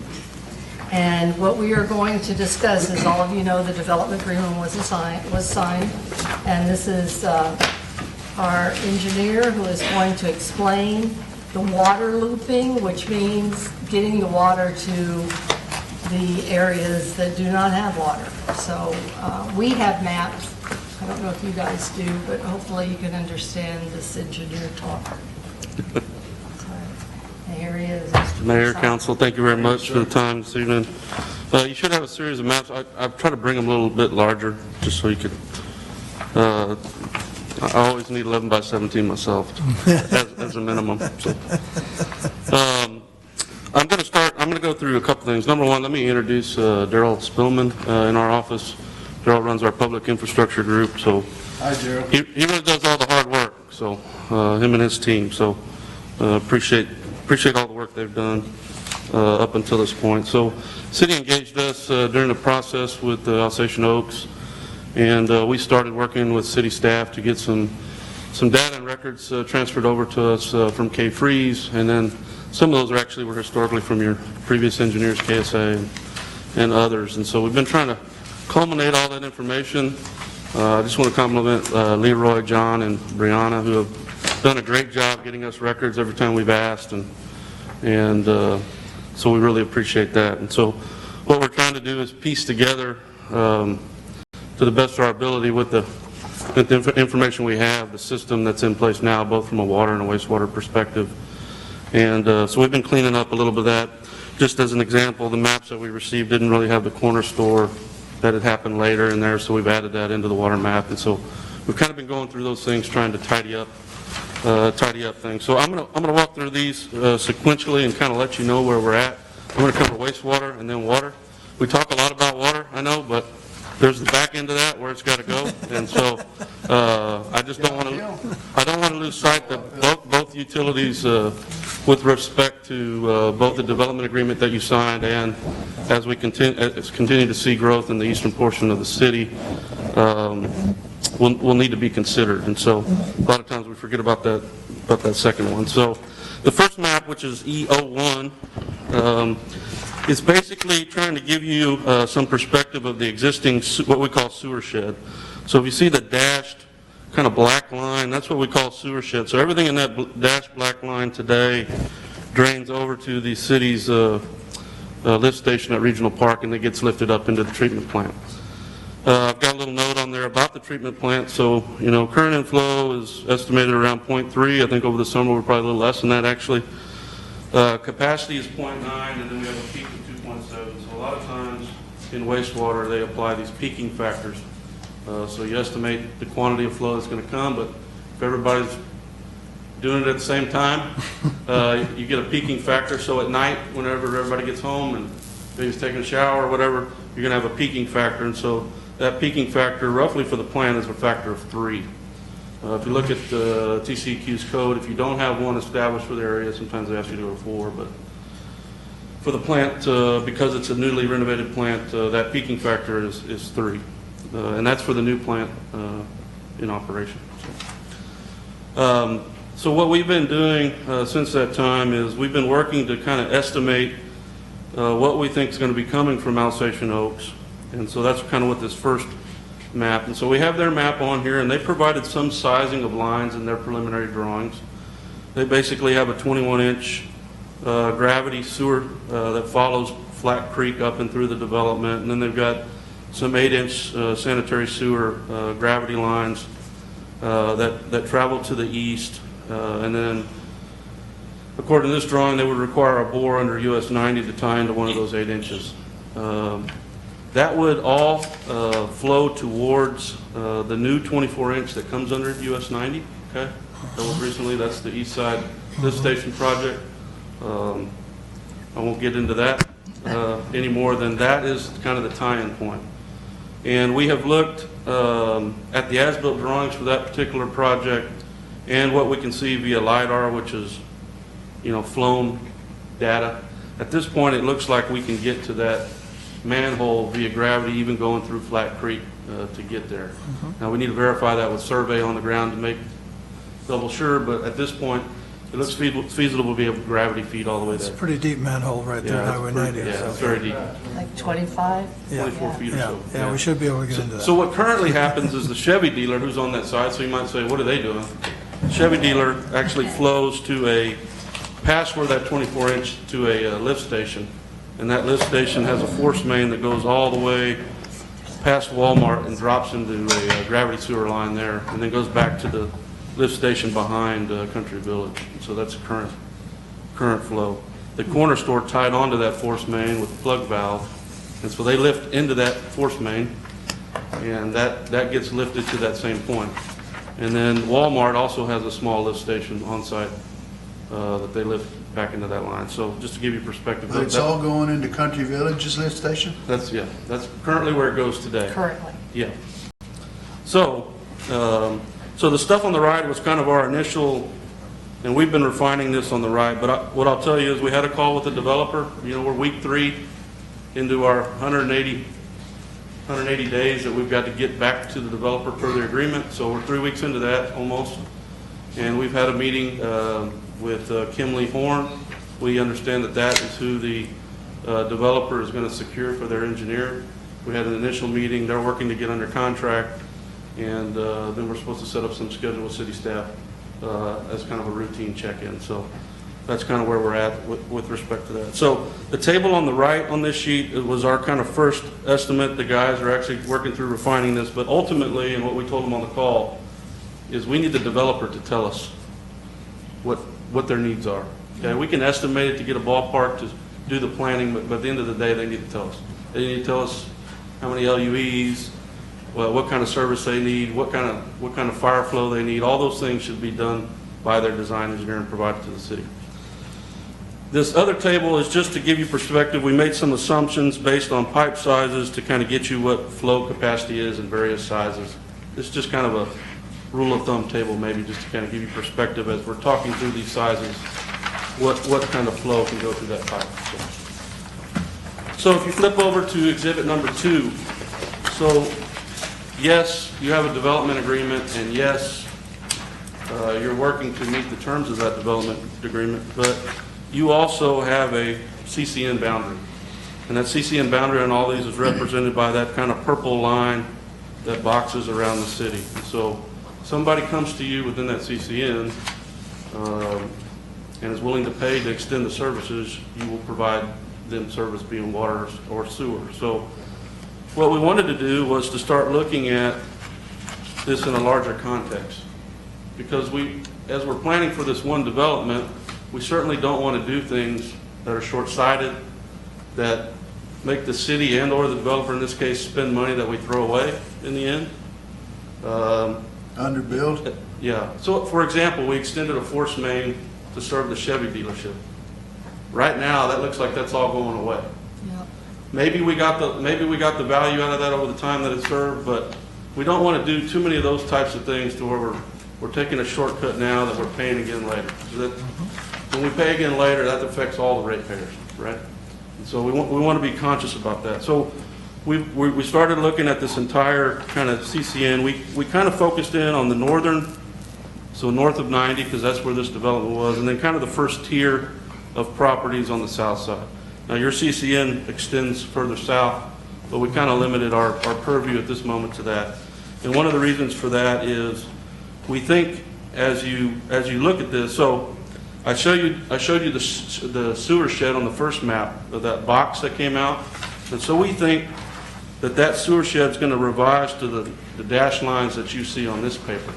And what we are going to discuss, as all of you know, the development agreement was signed. And this is our engineer who is going to explain the water looping, which means getting the water to the areas that do not have water. So we have maps. I don't know if you guys do, but hopefully you can understand this engineer talk. Here he is. Mr. Mayor, Forsythe. council, thank you very much for the time this evening. You should have a series of maps. I've tried to bring them a little bit larger, just so you could, I always need 11 by 17 myself, as a minimum. So, I'm going to go through a couple things. Number one, let me introduce Daryl Spillman in our office. Daryl runs our public infrastructure group, so Hi, Gerald. he really does all the hard work, so, him and his team, so appreciate all the work they've done up until this point. So, city engaged us during the process with Alsatian Oaks, and we started working with city staff to get some data and records transferred over to us from K-Freeze, and then some of those were historically from your previous engineers, KSA and others, and so we've been trying to culminate all that information. I just want to compliment Leroy, John, and Brianna, who have done a great job getting us records every time we've asked, and so we really appreciate that. And so what we're trying to do is piece together, to the best of our ability with the information we have, the system that's in place now, both from a water and a wastewater perspective. And so we've been cleaning up a little bit of that. Just as an example, the maps that we received didn't really have the corner store that had happened later in there, so we've added that into the water map. And so we've kind of been going through those things, trying to tidy up things. So I'm gonna walk through these sequentially and kind of let you know where we're at. I'm gonna cover wastewater and then water. We talk a lot about water, I know, but there's the back end of that where it's got to go. And so I just don't want to lose sight that both utilities, with respect to both the development agreement that you signed and as we continue to see growth in the eastern portion of the city, will need to be considered. And so a lot of times we forget about that second one. So the first map, which is E01, is basically trying to give you some perspective of the existing, what we call sewer shed. So if you see the dashed kind of black line, that's what we call sewer shed. So everything in that dashed black line today drains over to the city's lift station at Regional Park, and it gets lifted up into the treatment plant. I've got a little note on there about the treatment plant. So, current inflow is estimated around 0.3. I think over the summer we're probably a little less than that, actually. Capacity is 0.9, and then we have a peak of 2.7. So a lot of times in wastewater, they apply these peaking factors. So you estimate the quantity of flow that's going to come, but if everybody's doing it at the same time, you get a peaking factor. So at night, whenever everybody gets home and maybe he's taking a shower or whatever, you're going to have a peaking factor. And so that peaking factor, roughly for the plant, is a factor of 3. If you look at TCEQ's code, if you don't have one established for the area, sometimes they ask you to go to 4. But for the plant, because it's a newly renovated plant, that peaking factor is 3. And that's for the new plant in operation. So what we've been doing since that time is we've been working to kind of estimate what we think is going to be coming from Alsatian Oaks. And so that's kind of what this first map. And so we have their map on here, and they provided some sizing of lines in their preliminary drawings. They basically have a 21-inch gravity sewer that follows Flat Creek up and through the development. And then they've got some 8-inch sanitary sewer gravity lines that travel to the east. And then, according to this drawing, they would require a bore under US 90 to tie into one of those 8 inches. That would all flow towards the new 24-inch that comes under US 90, okay? That was recently, that's the east side lift station project. I won't get into that any more than that is kind of the tie-in point. And we have looked at the as-built drawings for that particular project and what we can see via LiDAR, which is, flown data. At this point, it looks like we can get to that manhole via gravity, even going through Flat Creek to get there. Now, we need to verify that with survey on the ground to make double sure, but at this point, it looks feasible to be able to gravity feed all the way It's a there. pretty deep manhole right there, Yeah, Highway it's pretty- 90. yeah, so- it's very deep, Like 25? 24 feet or Yeah, so. yeah, we should be able to get into that. So what currently happens is the Chevy dealer who's on that side, so you might say, what are they doing? Chevy dealer actually flows to past where that 24-inch to a lift station. And that lift station has a force main that goes all the way past Walmart and drops into a gravity sewer line there, and then goes back to the lift station behind Country Village. So that's current flow. The corner store tied onto that force main with the plug valve, and so they lift into that force main, and that gets lifted to that same point. And then Walmart also has a small lift station on site that they lift back into that line. So just to give you perspective. But it's all going into Country Village's lift station? That's currently where it goes today. Currently. Yeah. So the stuff on the right was kind of our initial, and we've been refining this on the right, but what I'll tell you is we had a call with the developer. We're week 3 into our 180 days that we've got to get back to the developer per their agreement. So we're 3 weeks into that almost. And we've had a meeting with Kimley Horn. We understand that is who the developer is going to secure for their engineer. We had an initial meeting. They're working to get under contract. And then we're supposed to set up some schedule with city staff as kind of a routine check-in. So that's kind of where we're at with respect to that. So the table on the right on this sheet was our kind of first estimate. The guys are actually working through refining this, but ultimately, and what we told them on the call, is we need the developer to tell us what their needs are. Okay, we can estimate it to get a ballpark to do the planning, but at the end of the day, they need to tell us. They need to tell us how many LUEs, what kind of service they need, what kind of fire flow they need. All those things should be done by their design engineer and provided to the city. This other table is just to give you perspective. We made some assumptions based on pipe sizes to kind of get you what flow capacity is in various sizes. It's just kind of a rule of thumb table, maybe just to kind of give you perspective as we're talking through these sizes, what kind of flow can go through that pipe. So if you flip over to exhibit number 2, so yes, you have a development agreement, and yes, you're working to meet the terms of that development agreement, but you also have a CCN boundary. And that CCN boundary on all these is represented by that kind of purple line that boxes around the city. And so somebody comes to you within that CCN and is willing to pay to extend the services, you will provide them service, being water or sewer. So what we wanted to do was to start looking at this in a larger context. Because as we're planning for this one development, we certainly don't want to do things that are short-sighted, that make the city and or the developer, in this case, spend money that we throw away in the end. Underbuild? Yeah. So, for example, we extended a force main to serve the Chevy dealership. Right now, that looks like that's all going away. Yep. Maybe we got the value out of that over the time that it served, but we don't want to do too many of those types of things to where we're taking a shortcut now that we're paying again later. So that when we pay again later, that affects all the ratepayers, right? And so we want to be conscious about that. So we started looking at this entire kind of CCN. We kind of focused in on the northern So north of 90, because that's where this development was, and then kind of the first tier of properties on the south side. Now, your CCN extends further south, but we kind of limited our purview at this moment to that. And one of the reasons for that is we think as you look at this, so I showed you the sewer shed on the first map of that box that came out. And so we think that sewer shed is going to revise to the dash lines that you see on this paper.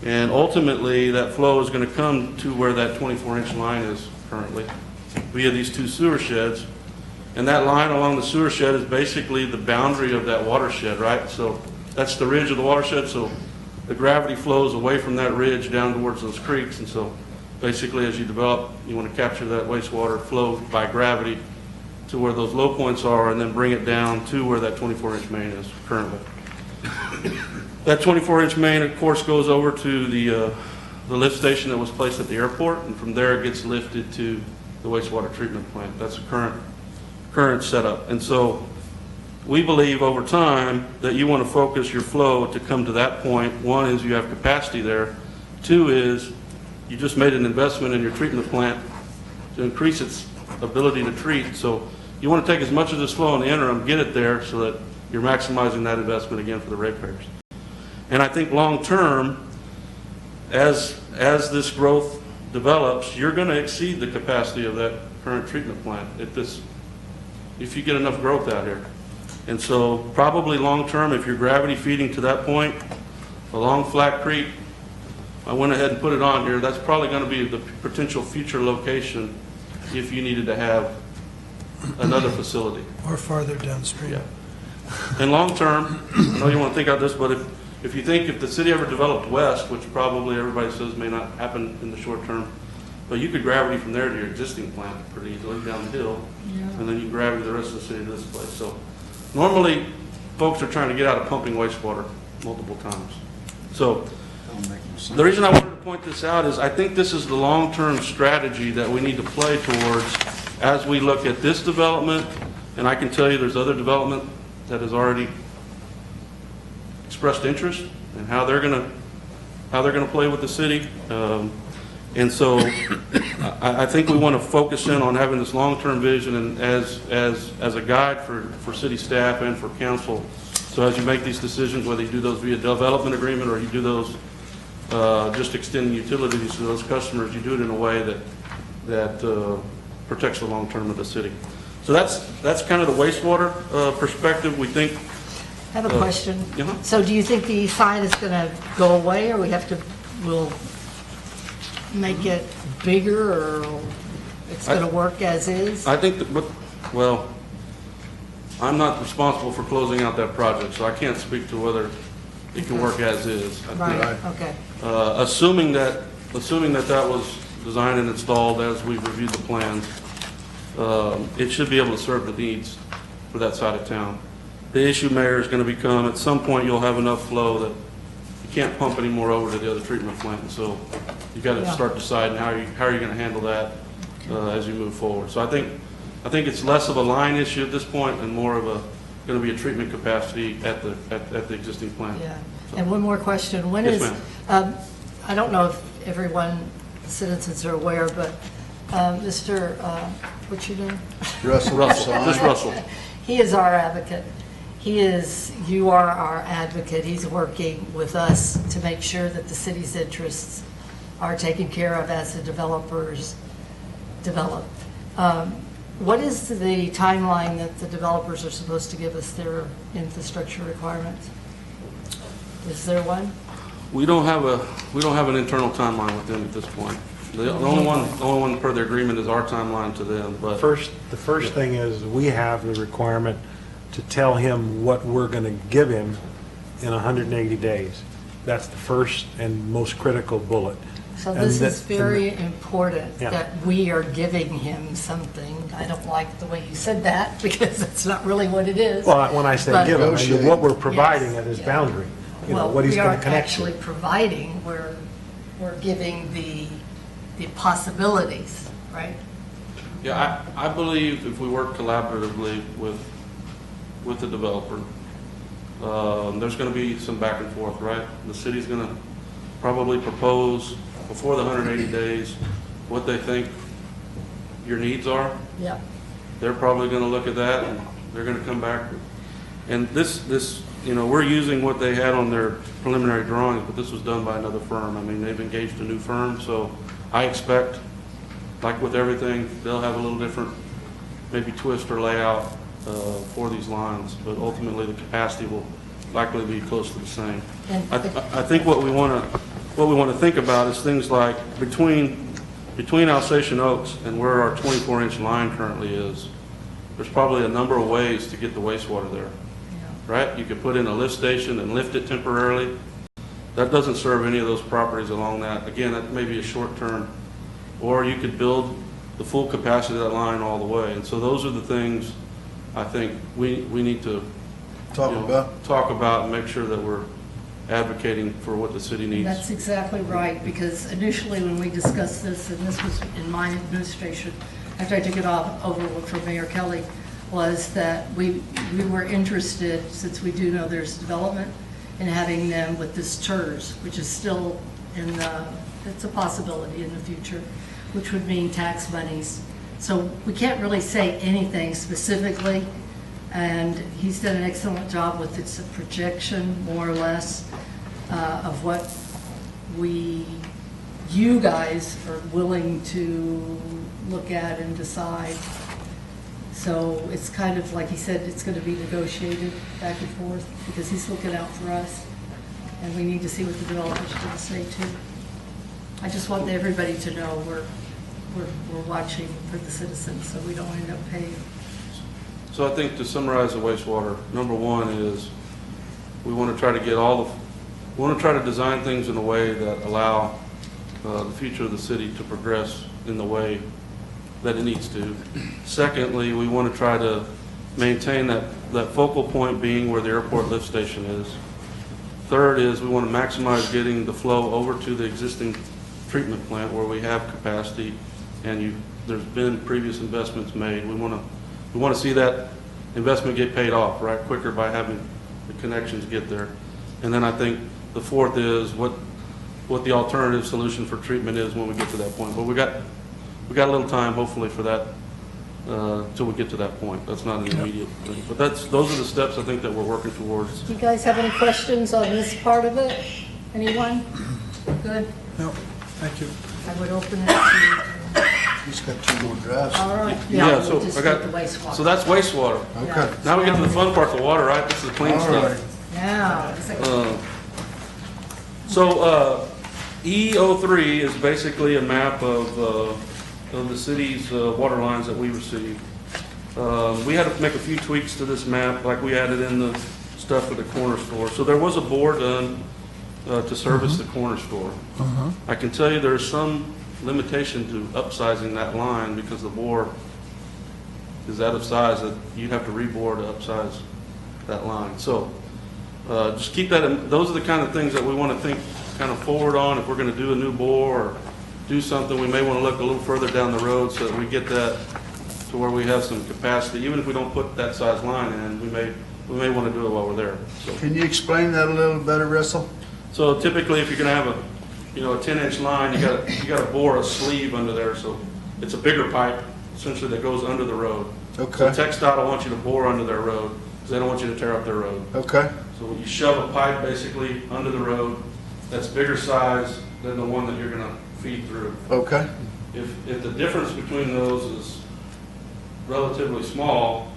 And ultimately, that flow is going to come to where that 24-inch line is currently via these two sewer sheds. And that line along the sewer shed is basically the boundary of that watershed, right? So that's the ridge of the watershed. So the gravity flows away from that ridge down towards those creeks. And so basically, as you develop, you want to capture that wastewater flow by gravity to where those low points are and then bring it down to where that 24-inch main is currently. That 24-inch main, of course, goes over to the lift station that was placed at the airport, and from there it gets lifted to the wastewater treatment plant. That's the current setup. And so we believe over time that you want to focus your flow to come to that point. One is you have capacity there. Two is you just made an investment in your treatment plant to increase its ability to treat. So you want to take as much of this flow in the interim, get it there so that you're maximizing that investment again for the ratepayers. And I think long term, as this growth develops, you're going to exceed the capacity of that current treatment plant if you get enough growth out here. And so probably long term, if you're gravity feeding to that point along Flat Creek, I went ahead and put it on here. That's probably going to be the potential future location if you needed to have another facility. Or farther downstream. Yeah. And long term, I know you want to think about this, but if the city ever developed west, which probably everybody says may not happen in the short term, but you could gravity from there to your existing plant pretty easily down the hill, and then you gravity the rest of the city to this place. So normally, folks are trying to get out of pumping wastewater multiple times. So the reason I wanted to point this out is I think this is the long-term strategy that we need to play towards as we look at this development, and I can tell you there's other development that has already expressed interest in how they're going to play with the city. And so I think we want to focus in on having this long-term vision and as a guide for city staff and for council. So as you make these decisions, whether you do those via development agreement or you do those just extending utilities to those customers, you do it in a way that protects the long term of the city. So that's kind of the wastewater perspective. We think. I have a question. Uh-huh. So do you think the sign is going to go away, or we'll make it bigger, or it's going to work as is? I think well, I'm not responsible for closing out that project, so I can't speak to whether it can work as is. Right, okay. Assuming that was designed and installed as we've reviewed the plans, it should be able to serve the needs for that side of town. The issue, Mayor, is going to become, at some point, you'll have enough flow that you can't pump anymore over to the other treatment plant. And so you've got to start deciding how are you going to handle that as you move forward. So I think it's less of a line issue at this point and more of going to be a treatment capacity at the existing plant. Yeah. And one more question. When Yes, is, I don't know if everyone, citizens are aware, but Mr., what's your name? Russell. Just Russell. He is our advocate. You are our advocate. He's working with us to make sure that the city's interests are taken care of as the developers develop. What is the timeline that the developers are supposed to give us their infrastructure requirements? Is there one? We don't have an internal timeline with them at this point. The only one per their agreement is our timeline to them. But The first thing is we have the requirement to tell him what we're going to give him in 180 days. That's the first and most critical bullet. So this is very important that we are giving him something. I don't like the way you said that because that's not really what it is. Well, when I say give him, I mean what we're providing at his boundary. What he's going to connect to. We aren't actually providing, we're giving the possibilities, right? yeah, I believe if we work collaboratively with the developer, there's going to be some back and forth, right? The city's going to probably propose before the 180 days what they think your needs are. Yeah. They're probably going to look at that, and they're going to come back. And this, we're using what they had on their preliminary drawings, but this was done by another firm. I mean, they've engaged a new firm, so I expect, like with everything, they'll have a little different, maybe twist or layout for these lines, but ultimately the capacity will likely be close to the same. And I think what we want to think about is things like between Alsatian Oaks and where our 24-inch line currently is, there's probably a number of ways to get the wastewater there, right? You could put in a lift station and lift it temporarily. That doesn't serve any of those properties along that. Again, that may be a short term. Or you could build the full capacity of that line all the way. And so those are the things I think we need to talk about and make sure that we're advocating for what the city needs. that's exactly right, because initially when we discussed this, and this was in my administration, after I took it over for Mayor Kelly, was that we were interested, since we do know there's development, in having them with this TERS, which is still it's a possibility in the future, which would mean tax monies. So we can't really say anything specifically, and he's done an excellent job with its projection, more or less, of what you guys are willing to look at and decide. So it's kind of, like he said, it's going to be negotiated back and forth, because he's looking out for us, and we need to see what the developers are going to say too. I just want everybody to know we're watching for the citizens, so we don't end up paying. So I think to summarize the wastewater, number one is we want to try to design things in a way that allow the future of the city to progress in the way that it needs to. Secondly, we want to try to maintain that focal point being where the airport lift station is. Third is we want to maximize getting the flow over to the existing treatment plant where we have capacity and there's been previous investments made. We want to see that investment get paid off, right, quicker by having the connections get there. And then I think the fourth is what the alternative solution for treatment is when we get to that point. But we got a little time, hopefully, for that till we get to that point. That's not an immediate thing. But those are the steps I think that we're working towards. Do you guys have any questions on this part of it? Anyone? Good. No, thank you. I would open it to, He's got two more drafts. all right. Yeah, we'll just get the wastewater. so that's wastewater. Okay. Now we get to the fun part, the water, right? This is the clean All stuff. right. Yeah. It's like- So E03 is basically a map of the city's water lines that we receive. We had to make a few tweaks to this map, like we added in the stuff for the corner store. So there was a bore done to service the corner store. I can tell you there's some limitation to upsizing that line because the bore is out of size that you'd have to rebore to upsize that line. So just keep that in. Those are the kind of things that we want to think kind of forward on. If we're going to do a new bore or do something, we may want to look a little further down the road so that we get that to where we have some capacity. Even if we don't put that size line in, we may want to do it while we're there. So, Can you explain that a little better, Russell? so typically, if you're going to have a 10-inch line, you got to bore a sleeve under there. So it's a bigger pipe essentially that goes under the road. Okay. So TxDOT will want you to bore under their road because they don't want you to tear up their road. Okay. So you shove a pipe basically under the road that's bigger size than the one that you're going to feed through. Okay. If the difference between those is relatively small,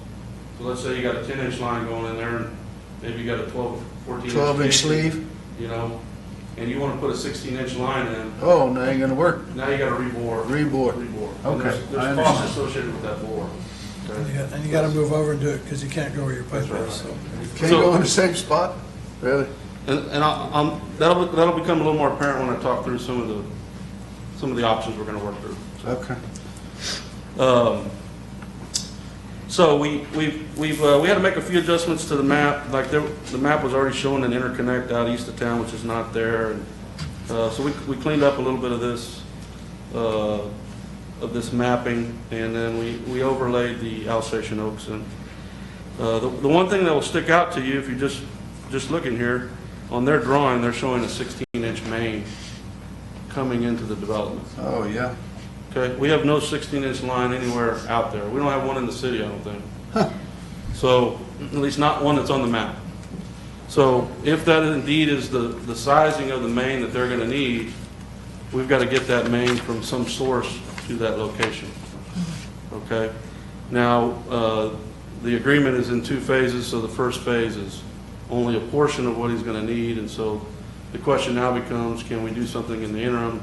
so let's say you got a 10-inch line going in there and maybe you got a 14-inch 12-inch sleeve? And you want to put a 16-inch line in, Oh, now ain't gonna work. now you got to rebore. Rebore. And Okay, There's I costs understand. associated with that bore. Okay? And you got to move over and do it because you can't go where your pipe That's is. So. Can't go in the same spot? Really? And that'll become a little more apparent when I talk through some of the options we're going to work through. Okay. So we had to make a few adjustments to the map. Like the map was already showing an interconnect out east of town, which is not there. And, so we cleaned up a little bit of this mapping, and then we overlaid the Alsatian Oaks. And the one thing that will stick out to you if you just looking here on their drawing, they're showing a 16 16-inch main coming into the development. Oh, yeah. Okay, we have no 16-inch line anywhere out there. We don't have one in the city, I don't think. So, at least not one that's on the map. So if that indeed is the sizing of the main that they're gonna need, we've got to get that main from some source to that location. Okay? Now, the agreement is in 2 phases, so the first phase is only a portion of what he's gonna need, and so the question now becomes, can we do something in the interim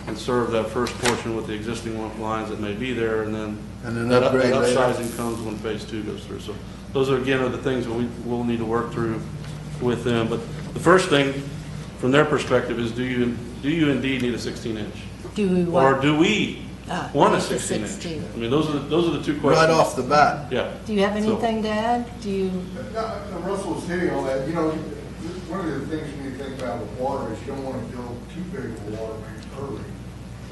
and serve that first portion with the existing lines that may be there, and then that upgrade later. upsizing comes when phase 2 goes through. So those are, again, are the things that we'll need to work through with them. But the first thing, from their perspective, is do you indeed need a 16-inch? Do we Or want, do we want a want the 16-inch? 16. I mean, those are the 2 questions. Right off the bat. Yeah. do you have anything to add? Do you, Russell was hitting on that, you know, one of the things you need to think about with water is you don't want to build too big of a water main early,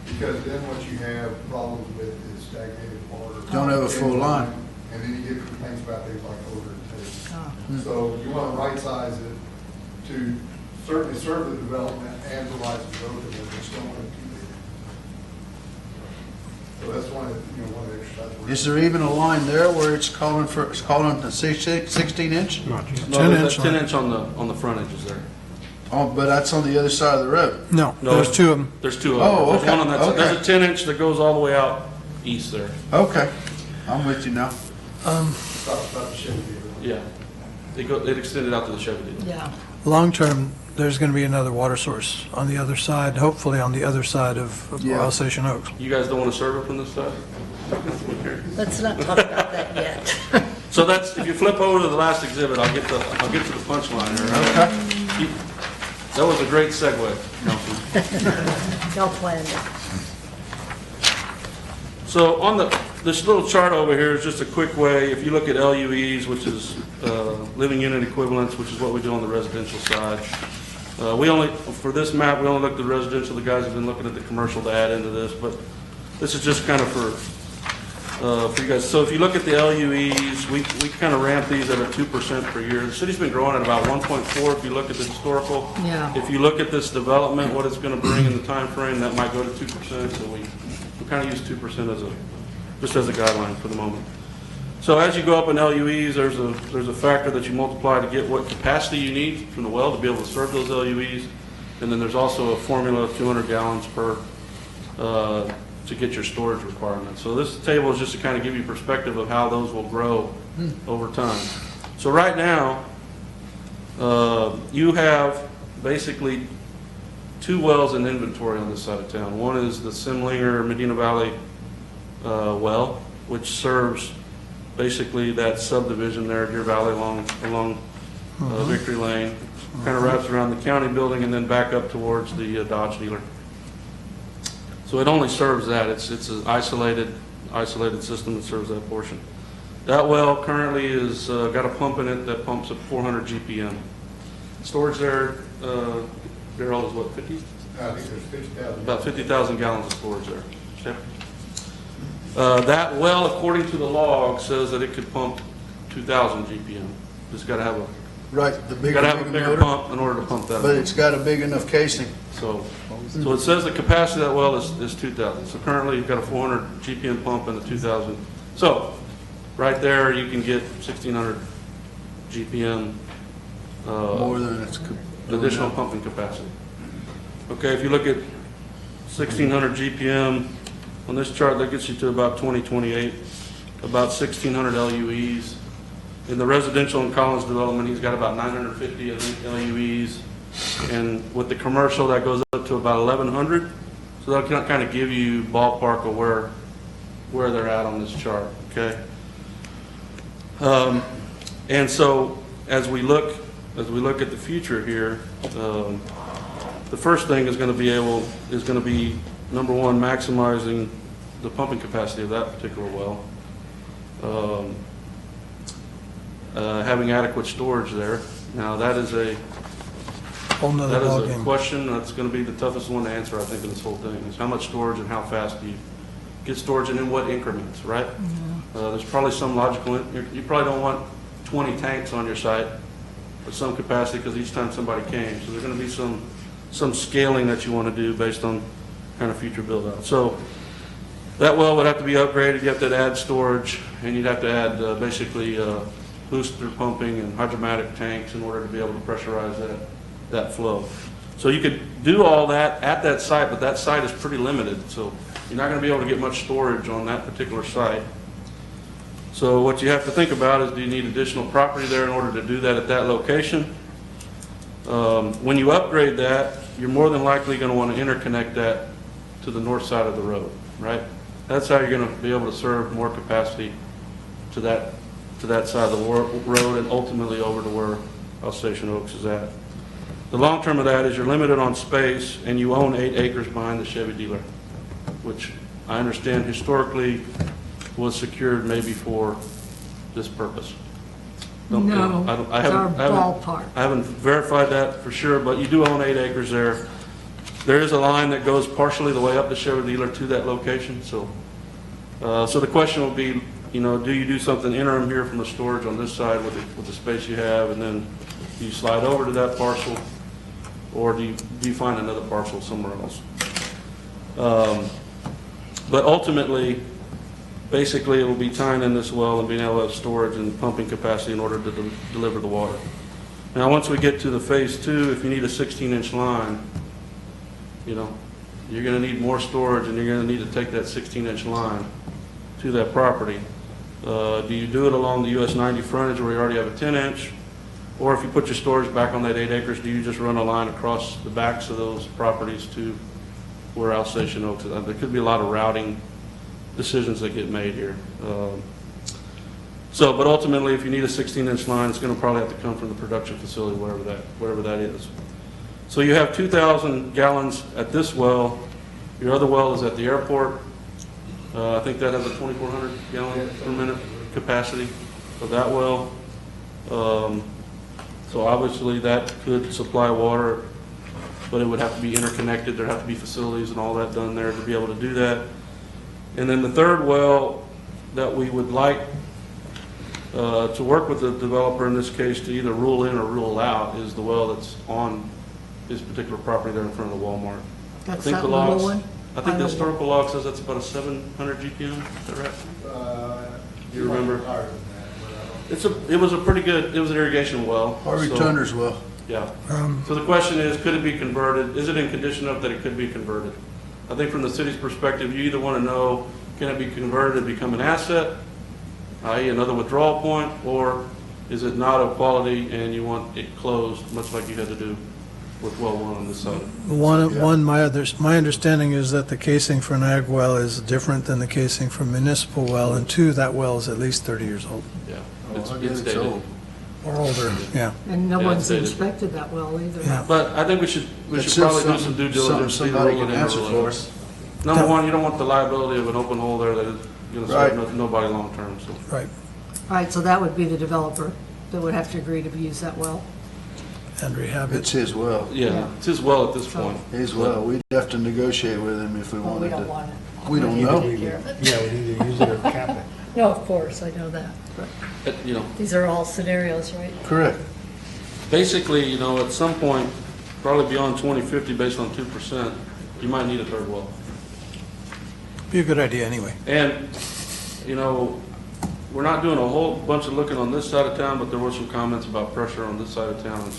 because then what you have problems with is stagnated water. Don't have a full line. And then you get complaints about things like odor and taste. oh, So you want to right-size it to certainly serve the development and provide some growth in it, just don't want it too big. So that's one of the exercises. Is there even a line there where it's calling the 16-inch? Not yet. No, 10-inch there's a 10-inch on the front edges there. Oh, but that's on the other side of the road. No, No, there's 2 of them. There's 2 of Oh, them. There's okay, one on that side. okay. There's a 10-inch that goes all the way out east there. Okay, I'm with you now. About the Chevy dealer. Yeah. It extended out to the Chevy dealer. yeah. Long-term, there's going to be another water source on the other side, hopefully on the other side of Yeah. Alsatian Oaks. You guys don't want to serve it from this side? Let's not talk about that yet. So that's, if you flip over to the last exhibit, I'll get to the punchline here. Okay. That was a great segue, Councilman. Y'all planned it. So on this little chart over here is just a quick way, if you look at LUEs, which is living unit equivalents, which is what we do on the residential side. For this map, we only looked at the residential. The guys have been looking at the commercial to add into this, but this is just kind of for you guys. So if you look at the LUEs, we kind of ramp these at a 2% per year. The city's been growing at about 1.4 if you look at the historical. Yeah. If you look at this development, what it's going to bring in the time frame, that might go to 2%. So we kind of use 2% just as a guideline for the moment. So as you go up in LUEs, there's a factor that you multiply to get what capacity you need from the well to be able to serve those LUEs. And then there's also a formula of 200 gallons per to get your storage requirements. So this table is just to kind of give you perspective of how those will grow over time. So right now, you have basically 2 wells in inventory on this side of town. One is the Simlinger Medina Valley well, which serves basically that subdivision there, Deer Valley along Victory Lane. Kind of wraps around the county building and then back up towards the Dodge dealer. So it only serves that. It's an isolated system that serves that portion. That well currently is got a pump in it that pumps at 400 GPM. Storage there, Darrell, is what, 50? I think there's 50,000. About 50,000 gallons of storage there. Okay. That well, according to the log, says that it could pump 2,000 GPM. It's got to have a Right, the bigger motor, pump in order to pump that. but it's got a big enough casing. So it says the capacity of that well is 2,000. So currently you've got a 400 GPM pump and a 2,000. So right there you can get 1,600 GPM More than it's. additional pumping capacity. Okay, if you look at 1,600 GPM on this chart, that gets you to about 2028, about 1,600 LUEs. In the residential and Collins development, he's got about 950 LUEs. And with the commercial, that goes up to about 1,100. So that'll kind of give you ballpark of where they're at on this chart, okay? And so as we look at the future here, the first thing is going to be number one, maximizing the pumping capacity of that particular well. Having adequate storage there. Now that is a Whole nother ballgame. question that's going to be the toughest one to answer, I think, in this whole thing, is how much storage and how fast do you get storage and in what increments, right? There's probably some logical, you probably don't want 20 tanks on your site with some capacity because each time somebody came. So there's going to be some some scaling that you want to do based on kind of future build out. So that well would have to be upgraded, you have to add storage, and you'd have to add basically booster pumping and hydromatic tanks in order to be able to pressurize that flow. So you could do all that at that site, but that site is pretty limited, so you're not going to be able to get much storage on that particular site. So what you have to think about is, do you need additional property there in order to do that at that location? When you upgrade that, you're more than likely going to want to interconnect that to the north side of the road, right? That's how you're going to be able to serve more capacity to that side of the road and ultimately over to where Alsatian Oaks is at. The long term of that is you're limited on space, and you own 8 acres behind the Chevy dealer, which I understand historically was secured maybe for this purpose. No, I it's our haven't- ballpark. I haven't verified that for sure, but you do own 8 acres there. There is a line that goes partially the way up the Chevy dealer to that location, so the question will be, do you do something interim here from the storage on this side with the space you have, and then do you slide over to that parcel, or do you find another parcel somewhere else? But ultimately, basically, it will be tying in this well and being able to have storage and pumping capacity in order to deliver the water. Now, once we get to the phase 2, if you need a 16-inch line, you're going to need more storage, and you're going to need to take that 16-inch line to that property. Do you do it along the US 90 frontage where you already have a 10-inch? Or if you put your storage back on that 8 acres, do you just run a line across the backs of those properties to where Alsatian Oaks is? There could be a lot of routing decisions that get made here. But ultimately, if you need a 16-inch line, it's going to probably have to come from the production facility, wherever that is. So you have 2,000 gallons at this well. Your other well is at the airport. I think that has a 2,400 gallon per minute capacity of that well. So obviously that could supply water, but it would have to be interconnected. There'd have to be facilities and all that done there to be able to do that. And then the third well that we would like to work with the developer in this case to either rule in or rule out is the well that's on his particular property there in front of the Walmart. That's I think that the little logs, one? I think the historical log says that's about a 700 GPM. Is that right? Do you remember? It was an irrigation well. Harvey so- Tunner's well. Yeah. So the question is, could it be converted? Is it in condition enough that it could be converted? I think from the city's perspective, you either want to know, can it be converted to become an asset, i.e. another withdrawal point, or is it not of quality and you want it closed, much like you had to do with well 1 on this side? My understanding is that the casing for an ag well is different than the casing for a municipal well, and 2, that well is at least 30 years old. Yeah. I It's guess it's dated. old. Or older, yeah. And no Yeah, one's it's dated. inspected that well either. Yeah. But I think we should That's probably just do some due something diligence. either somebody rule it can in or answer rule it for out. us. Number one, you don't want the liability of an open hole there that is going to Right. serve nobody long term, so. Right, All right, so that would be the developer that would have to agree to use that well. and rehab It's it. his well. Yeah, it's his well at this So- point. His well. We'd have to negotiate with him if we Well, we wanted don't to. want it. We don't know. Take care of it. Yeah, we either use it or cap it. No, of course, I know that. But these are all scenarios, right? Correct. Basically, at some point, probably beyond 2050, based on 2%, you might need a third well. Be a good idea anyway. And, we're not doing a whole bunch of looking on this side of town, but there were some comments about pressure on this side of town,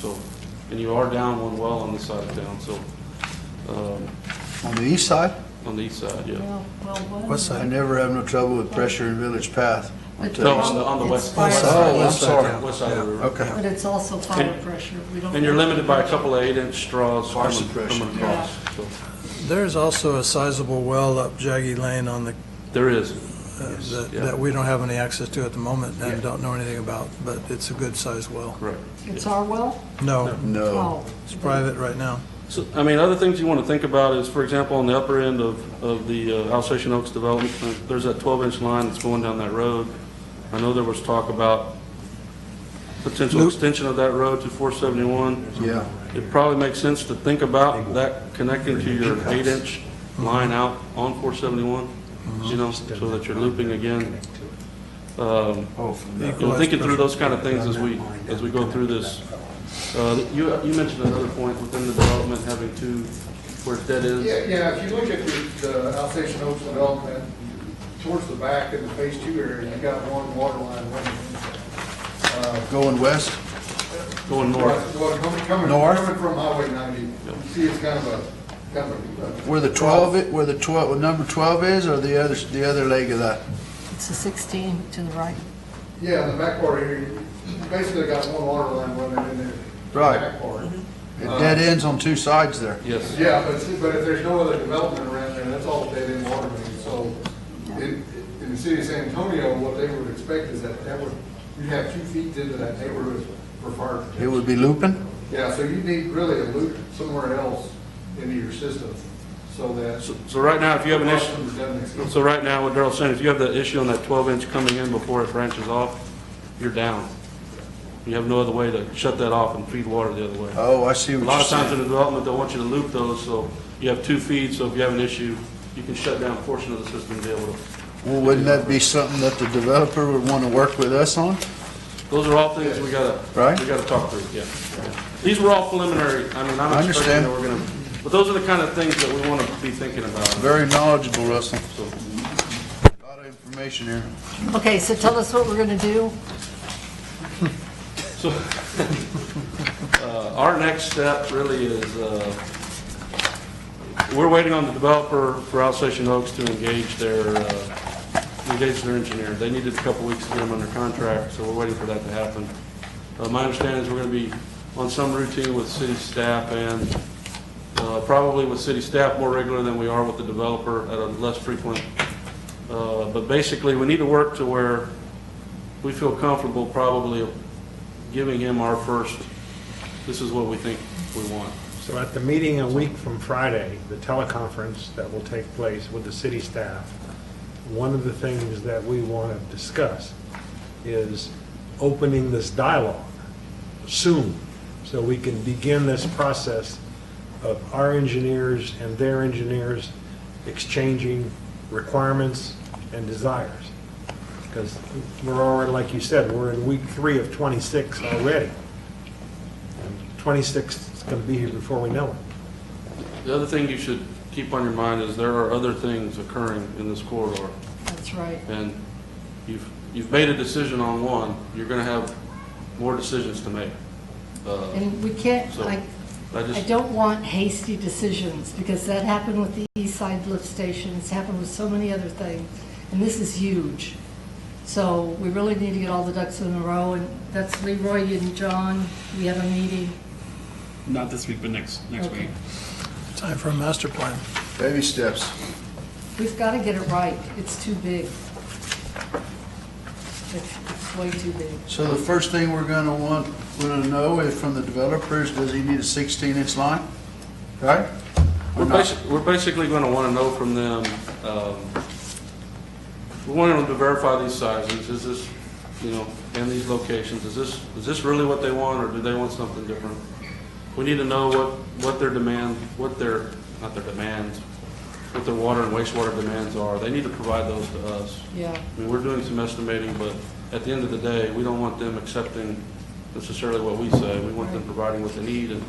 and you are down one well on this side of town, so, On the east side, on the east side, yeah. West I side. never have no trouble with pressure in Village Path. I'll tell No, you on so. the west fire. side. Oh, I'm sorry. West side of the river. Okay. But it's also fire pressure. We don't. And you're limited by a couple of 8-inch straws Fire coming suppression. across, so, There's also a sizable well up Jaggy Lane on the, there is. yeah. that we don't have any access to at the moment and don't know anything about, but it's a good-sized well. Correct. It's our well? No, No. Oh. it's private right now. So, other things you want to think about is, for example, on the upper end of the Alsatian Oaks development, there's that 12-inch line that's going down that road. I know there was talk about potential extension of that road to 471. Yeah. It probably makes sense to think about that connecting to your 8-inch line out on 471, so that you're looping again. Oh, from there. Thinking through those kind of things as we go through this You mentioned another point within the development, having two, where it's dead ends. Yeah, if you look at the Alsatian Oaks development, towards the back in the phase 2 area, you got one water line running. Going west? Going north. Coming North? from Highway 90. You see, it's kind of a Where the 12, where number 12 is, or the other leg of that? It's a 16 to the right. Yeah, in the back part here, you basically got one water line running in there. Right. Back part. It dead ends on two sides there. Yes. Yeah, but if there's no other development around there, that's all dead end water main. So in the city of San Antonio, what they would expect is that you'd have 2 feet into that neighborhood for fire protection. It would be looping? Yeah, so you need really a loop somewhere else into your system so that. So right now, if you have an issue, so right now, what Darrell's saying, if you have the issue on that 12-inch coming in before it branches off, you're down. You have no other way to shut that off and feed water the other way. Oh, I see A what lot you're of times in saying. the development, they'll want you to loop those, so you have 2 feet, so if you have an issue, you can shut down a portion of the system to be able to. Well, wouldn't that be something that the developer would want to work with us on? Those are all things we gotta talk through, yeah. These were all preliminary, I mean, I I'm expecting understand. that we're gonna, but those are the kind of things that we wanna be thinking about. Very knowledgeable, Russell. So, A lot of information here. Okay, so tell us what we're going to do. So, our next step really is, we're waiting on the developer for Alsatian Oaks to engage their engineer. They needed a couple weeks to get them under contract, so we're waiting for that to happen. My understanding is we're going to be on some routine with city staff and probably with city staff more regular than we are with the developer at a less frequent. But basically, we need to work to where we feel comfortable probably giving him our first, this is what we think we want. So at the meeting a week from Friday, the teleconference that will take place with the city staff, one of the things that we want to discuss is opening this dialogue soon, so we can begin this process of our engineers and their engineers exchanging requirements and desires. Because we're already, like you said, we're in week 3 of 26 already. And 26 is going to be here before we know it. The other thing you should keep on your mind is there are other things occurring in this corridor. That's right. And you've made a decision on one, you're going to have more decisions to make. And we can't, So, I don't want hasty decisions, because that happened with the East Side lift station, it's happened with so many other things, and this is huge. So we really need to get all the ducks in a row, and that's Leroy and John, we have a meeting. Not this week, but next Okay. week. Time for a master plan. Baby steps. We've got to get it right, it's too big. It's way too big. So the first thing we're going to know is from the developers, does he need a 16-inch line? Right? Or not? We're basically going to want to know from them, we want them to verify these sizes. Is this, and these locations, is this really what they want, or do they want something different? We need to know what their demand, what their water and wastewater demands are. They need to provide those to us. Yeah. I mean, we're doing some estimating, but at the end of the day, we don't want them accepting necessarily what we say. We want them providing what they need, and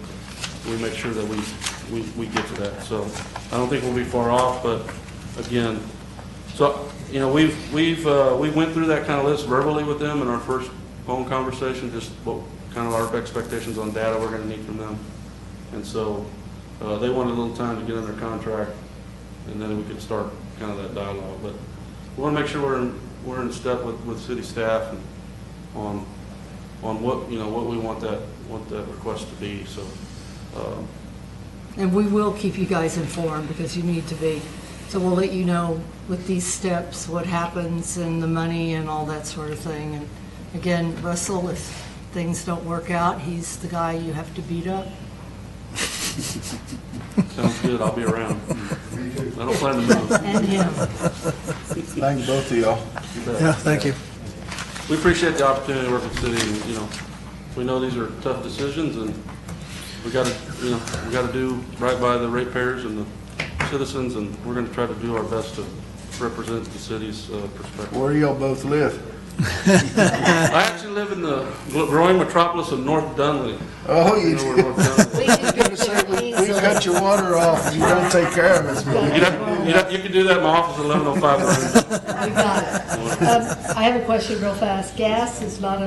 we make sure that we get to that. So I don't think we'll be far off, but again, so, we went through that kind of list verbally with them in our first phone conversation, just what kind of our expectations on data we're going to need from them. And so they wanted a little time to get under contract, and then we could start kind of that dialogue. But we want to make sure we're in step with city staff and on what we want that request to be. So. And we will keep you guys informed, because you need to be. So we'll let you know with these steps what happens and the money and all that sort of thing. And again, Russell, if things don't work out, he's the guy you have to beat up. Sounds good, I'll be around. I don't plan to move. And him. Thank both of y'all. Yeah, thank you. We appreciate the opportunity to work with the city, and, we know these are tough decisions, and we got to do right by the ratepayers and the citizens, and we're going to try to do our best to represent the city's perspective. Where do y'all both live? I actually live in the growing metropolis of North Dunley. Oh, you You know where North Dunley is. We can get there We easily. cut your water off if you don't take care of us. You can do that in my office at 11:05. We got it. I have a question real fast. Gas is not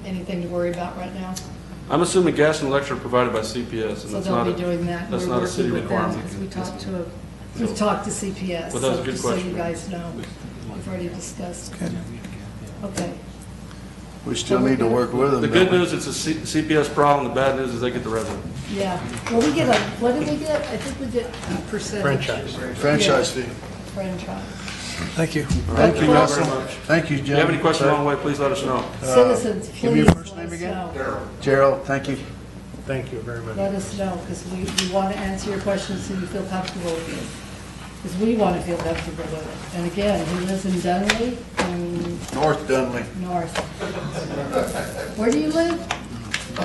anything to worry about right now? I'm assuming gas and electric are provided by CPS, and So that's they'll not, be doing that. that's We're not a working city with them requirement. because we've talked to CPS. But that was a so good just so question. you guys know, we've already discussed. Okay. We still need to work with them. The don't good we? news, it's a CPS problem, the bad news is they get the revenue. Yeah. Well, we get what did we get? I think we get a percentage. Franchise. Franchise fee. Franchise. Thank you. Thank you, Russell. Thank you, If you have any Jim. questions along the way, please let us know. Citizens, give me please your first let name us again? know. Gerald, thank you. Thank you very much. Let us know, because we want to answer your questions so you feel comfortable with it. Because we want to feel comfortable with it. And again, he lives in Dunley, North Dunley. north. Where do you live? I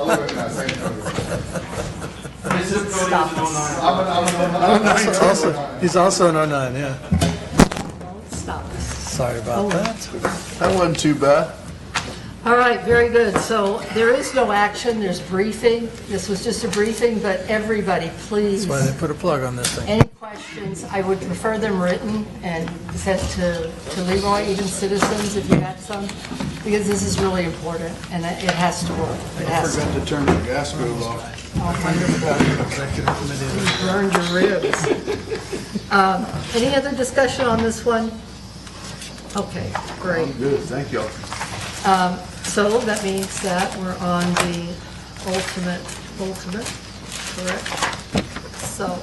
live in St. Antonio. He's also an 09, yeah. Stop us. Sorry about that. That wasn't too bad. All right, very good. So there is no action, there's briefing. This was just a briefing, but everybody, please, That's why they put a plug on this thing. any questions, I would prefer them written and sent to Leroy, even citizens, if you had some, because this is really important, and it has to work. It I has to. forgot to turn the gas stove off. You burned your ribs. Any other discussion on this one? Okay, great. Good, thank you. So that means that we're on the ultimate, correct? So,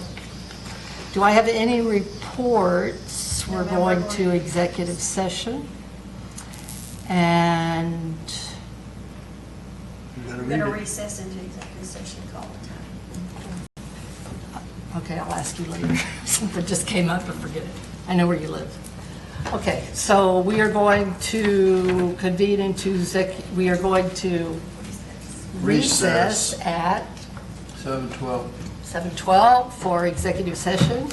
do I have any reports? We're going to executive session. And You gotta We're read going to it. recess into executive session, call the time. okay, I'll ask you later. Something just came up, but forget it. I know where you live. Okay, so we are going to convene into we are going to recess at 7:12. 7:12 for executive session,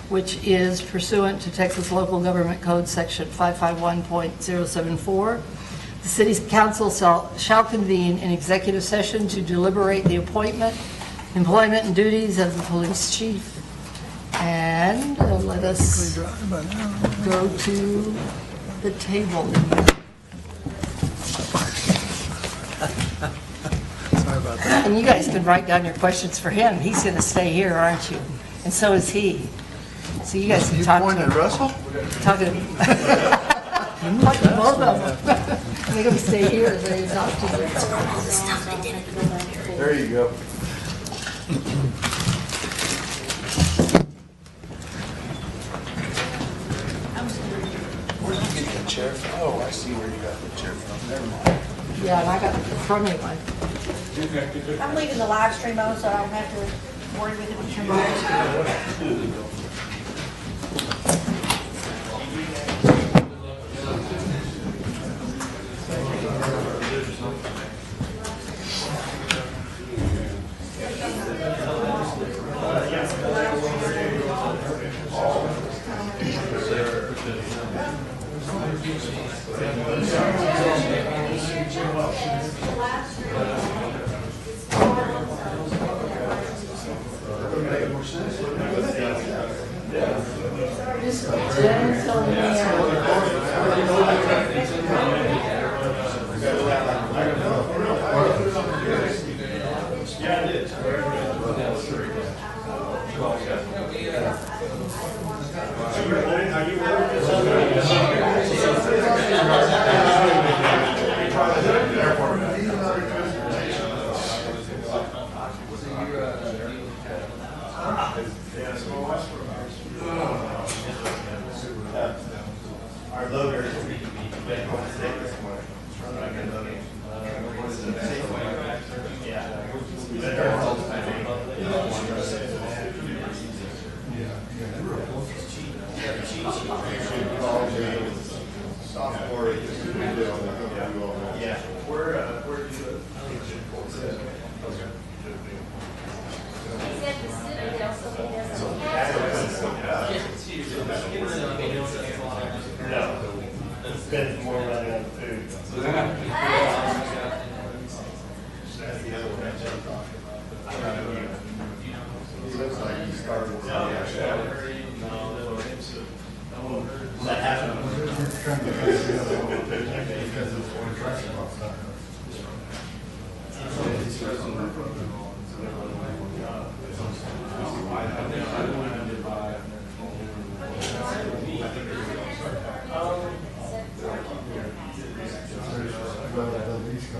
which is pursuant to Texas Local Government Code Section 551.074. The City Council shall convene an executive session to deliberate the appointment, employment, and duties of the police chief. And let us go to the table. Sorry about that. And you guys can write down your questions for him. He's going to stay here, aren't you? And so is he. So you guys can You talk to pointed him. Russell? Talk to him. Talk to both of them. They're going to stay here, so you talk to them. There you go. Where did you get that chair from? Oh, I see where you got the chair from. Never mind. Yeah, and I got the front of mine. I'm leaving the live stream on, so I don't have to worry with it with your mic.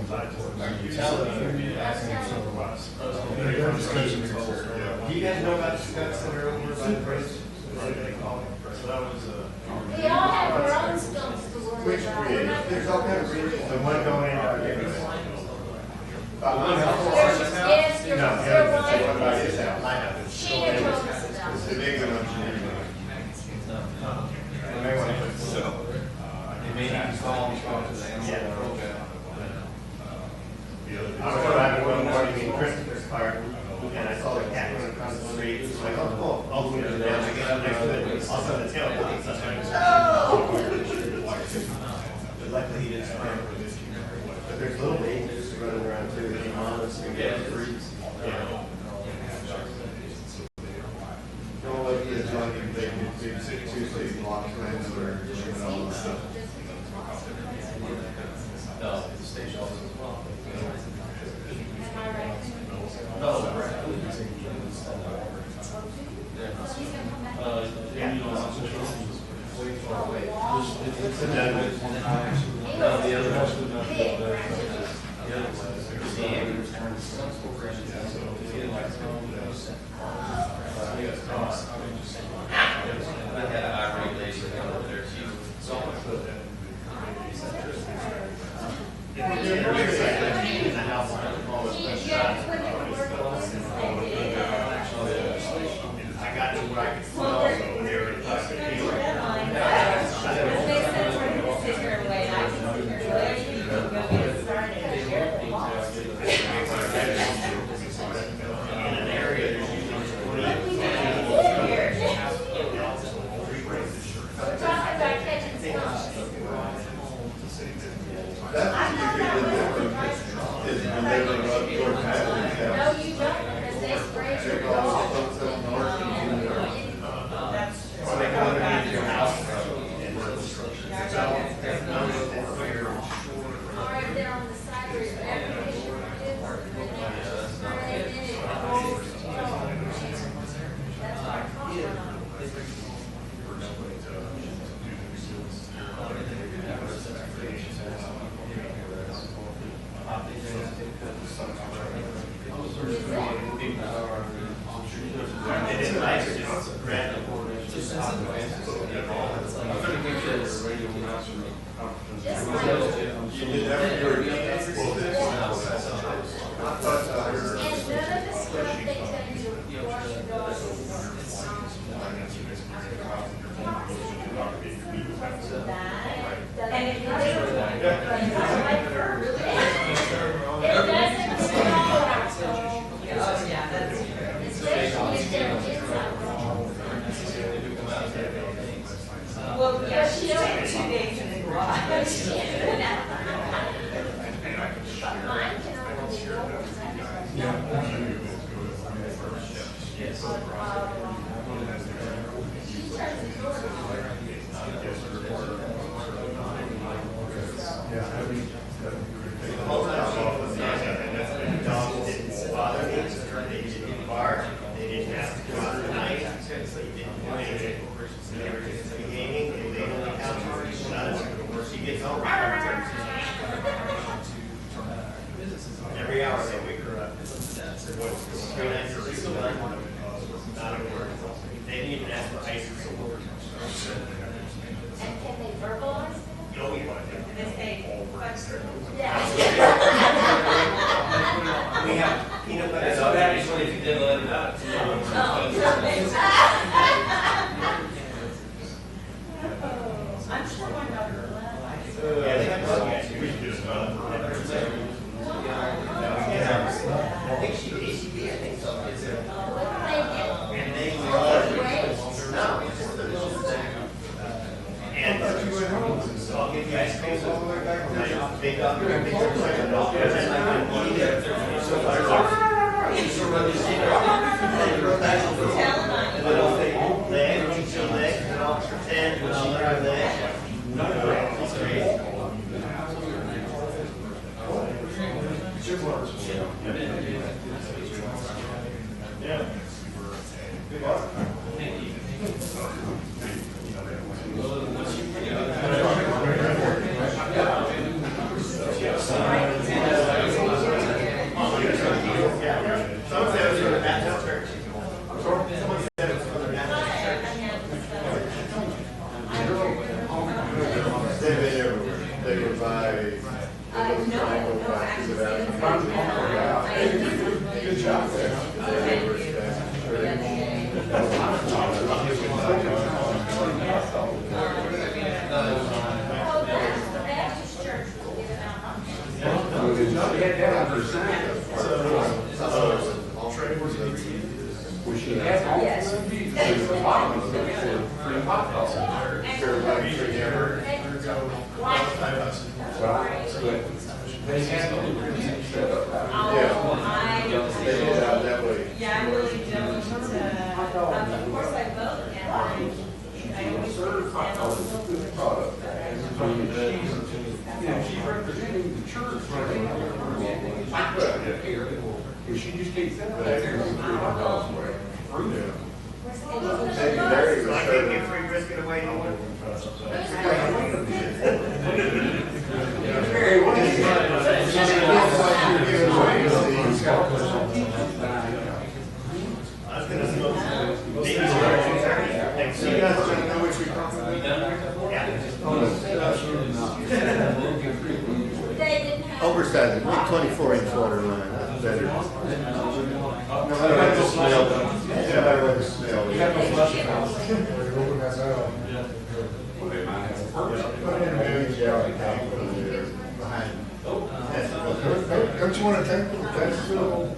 Do you guys know about the Scouts that are over by the bridge? We all have our own stumps to worry Which about. bridge? There's all kinds of bridges. The one going in, Yes, No, there was. what about his house? I know. She had told us about It's it. the big one. You may want to put so. It may not fall to the animal. I was driving one morning in Christopher's car, and I saw the cat running across the street. It's like, oh, cool. I'll move it down. I get up next to it. All of a sudden, the tail pops up. But luckily, he didn't sprint. But there's little babies running around too. The mamas and the freaks. Yeah. Don't let kids run in big 2-6 blocks, man, or all that stuff. Am I right? I got to where I could smell it when they were talking to people. In an area, there's usually 2 days in the garage. But mine can only be open. She turns the door on. Every hour they wake her up. 3 nights a week, not a word. They didn't even ask for ice cream. And can they verbalize it? No, we want to. Yeah. We have peanut butter. So that is what if you didn't let it out. I'm sure my daughter will laugh. Yeah, they have bug gas. We just, I think she ACB, I think so. And they no, it's just a little thing. And I'll give you ice cream all the way back. They got their big second off. And then I can eat it. So and then I'll say leg, eat your leg, and I'll pretend when I'll let her leg. It's crazy. Yeah. Good luck. Thank you. Oversize it, make 24-inch water line, that's better. No matter what the smell, no matter what the smell. Don't you want to take them to Castroville?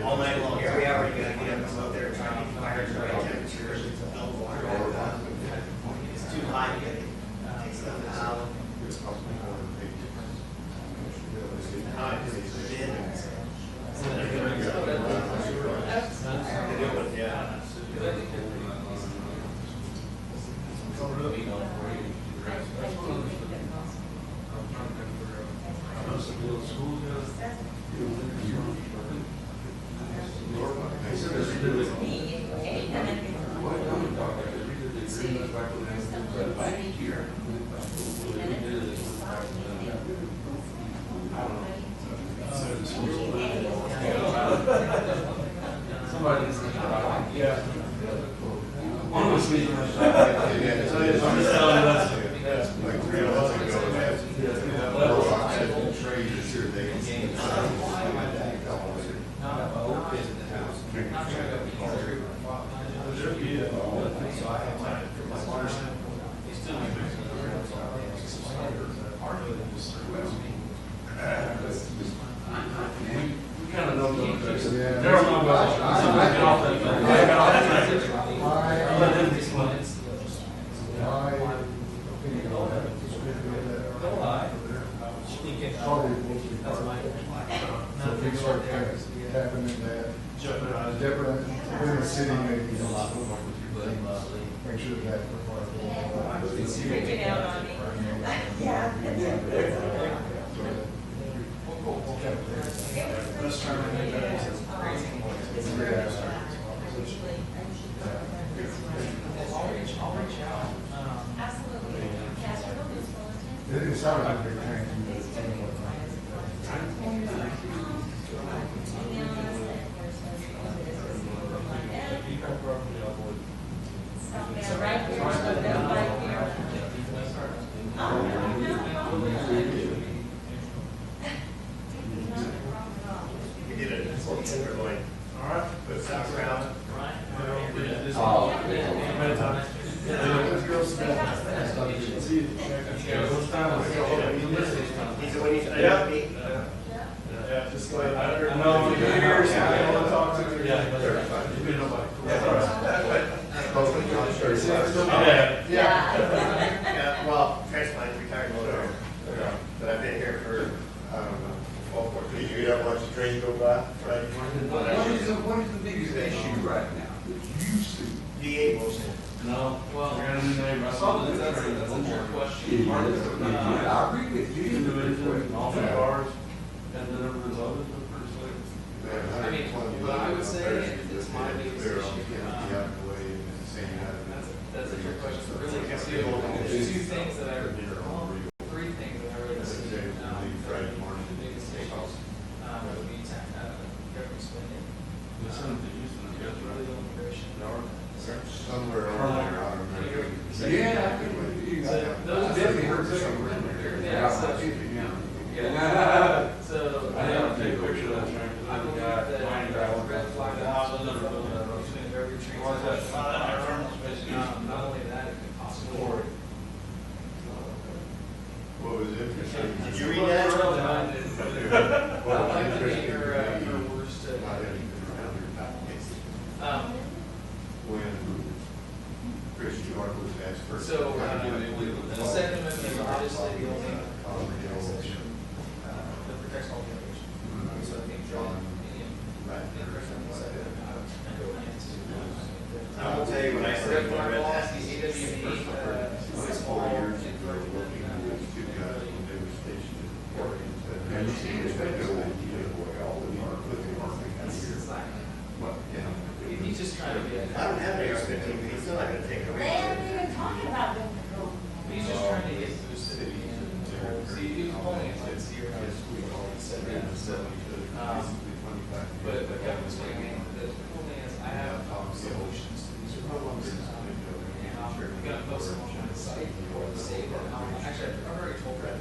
all night long. Here we are, you gotta get up out there trying to fire the right temperature. It's too high to get it. Takes stuff out. Well, transplant, retired motor, but I've been here for, I don't know, all 14 years. Did you ever watch the train go by Friday morning? What is the biggest issue right now? V8 motion. No. Well, I saw that, that's a more question. I agree with you. Individual, all the cars, and then there was others that were pretty slick. I mean, what I would say is my biggest issue. That's a trick question. So really, there's two things that I would do. Three things that I really see. The biggest issues would be government spending. Illegal immigration. Somewhere around there, I don't remember. Yeah. Those definitely hurt. Yeah. So I don't take a picture of that train. I believe that red flag every train. Not only that, it could possibly. What was interesting? Did you read that? What was interesting to me, when Chris York was asked for. So, the Second Amendment is obviously the only section that protects all generation. So I think John, I will tell you when I started when I read that. He's just trying to get. I don't have an AR-15, but he's still not gonna take it away. He's just trying to get through the city. See, he was only in like zero. But the government's saying that the cool thing is I have solutions to these problems. And I'm gonna post them on the site or the state. Actually, I've already told that.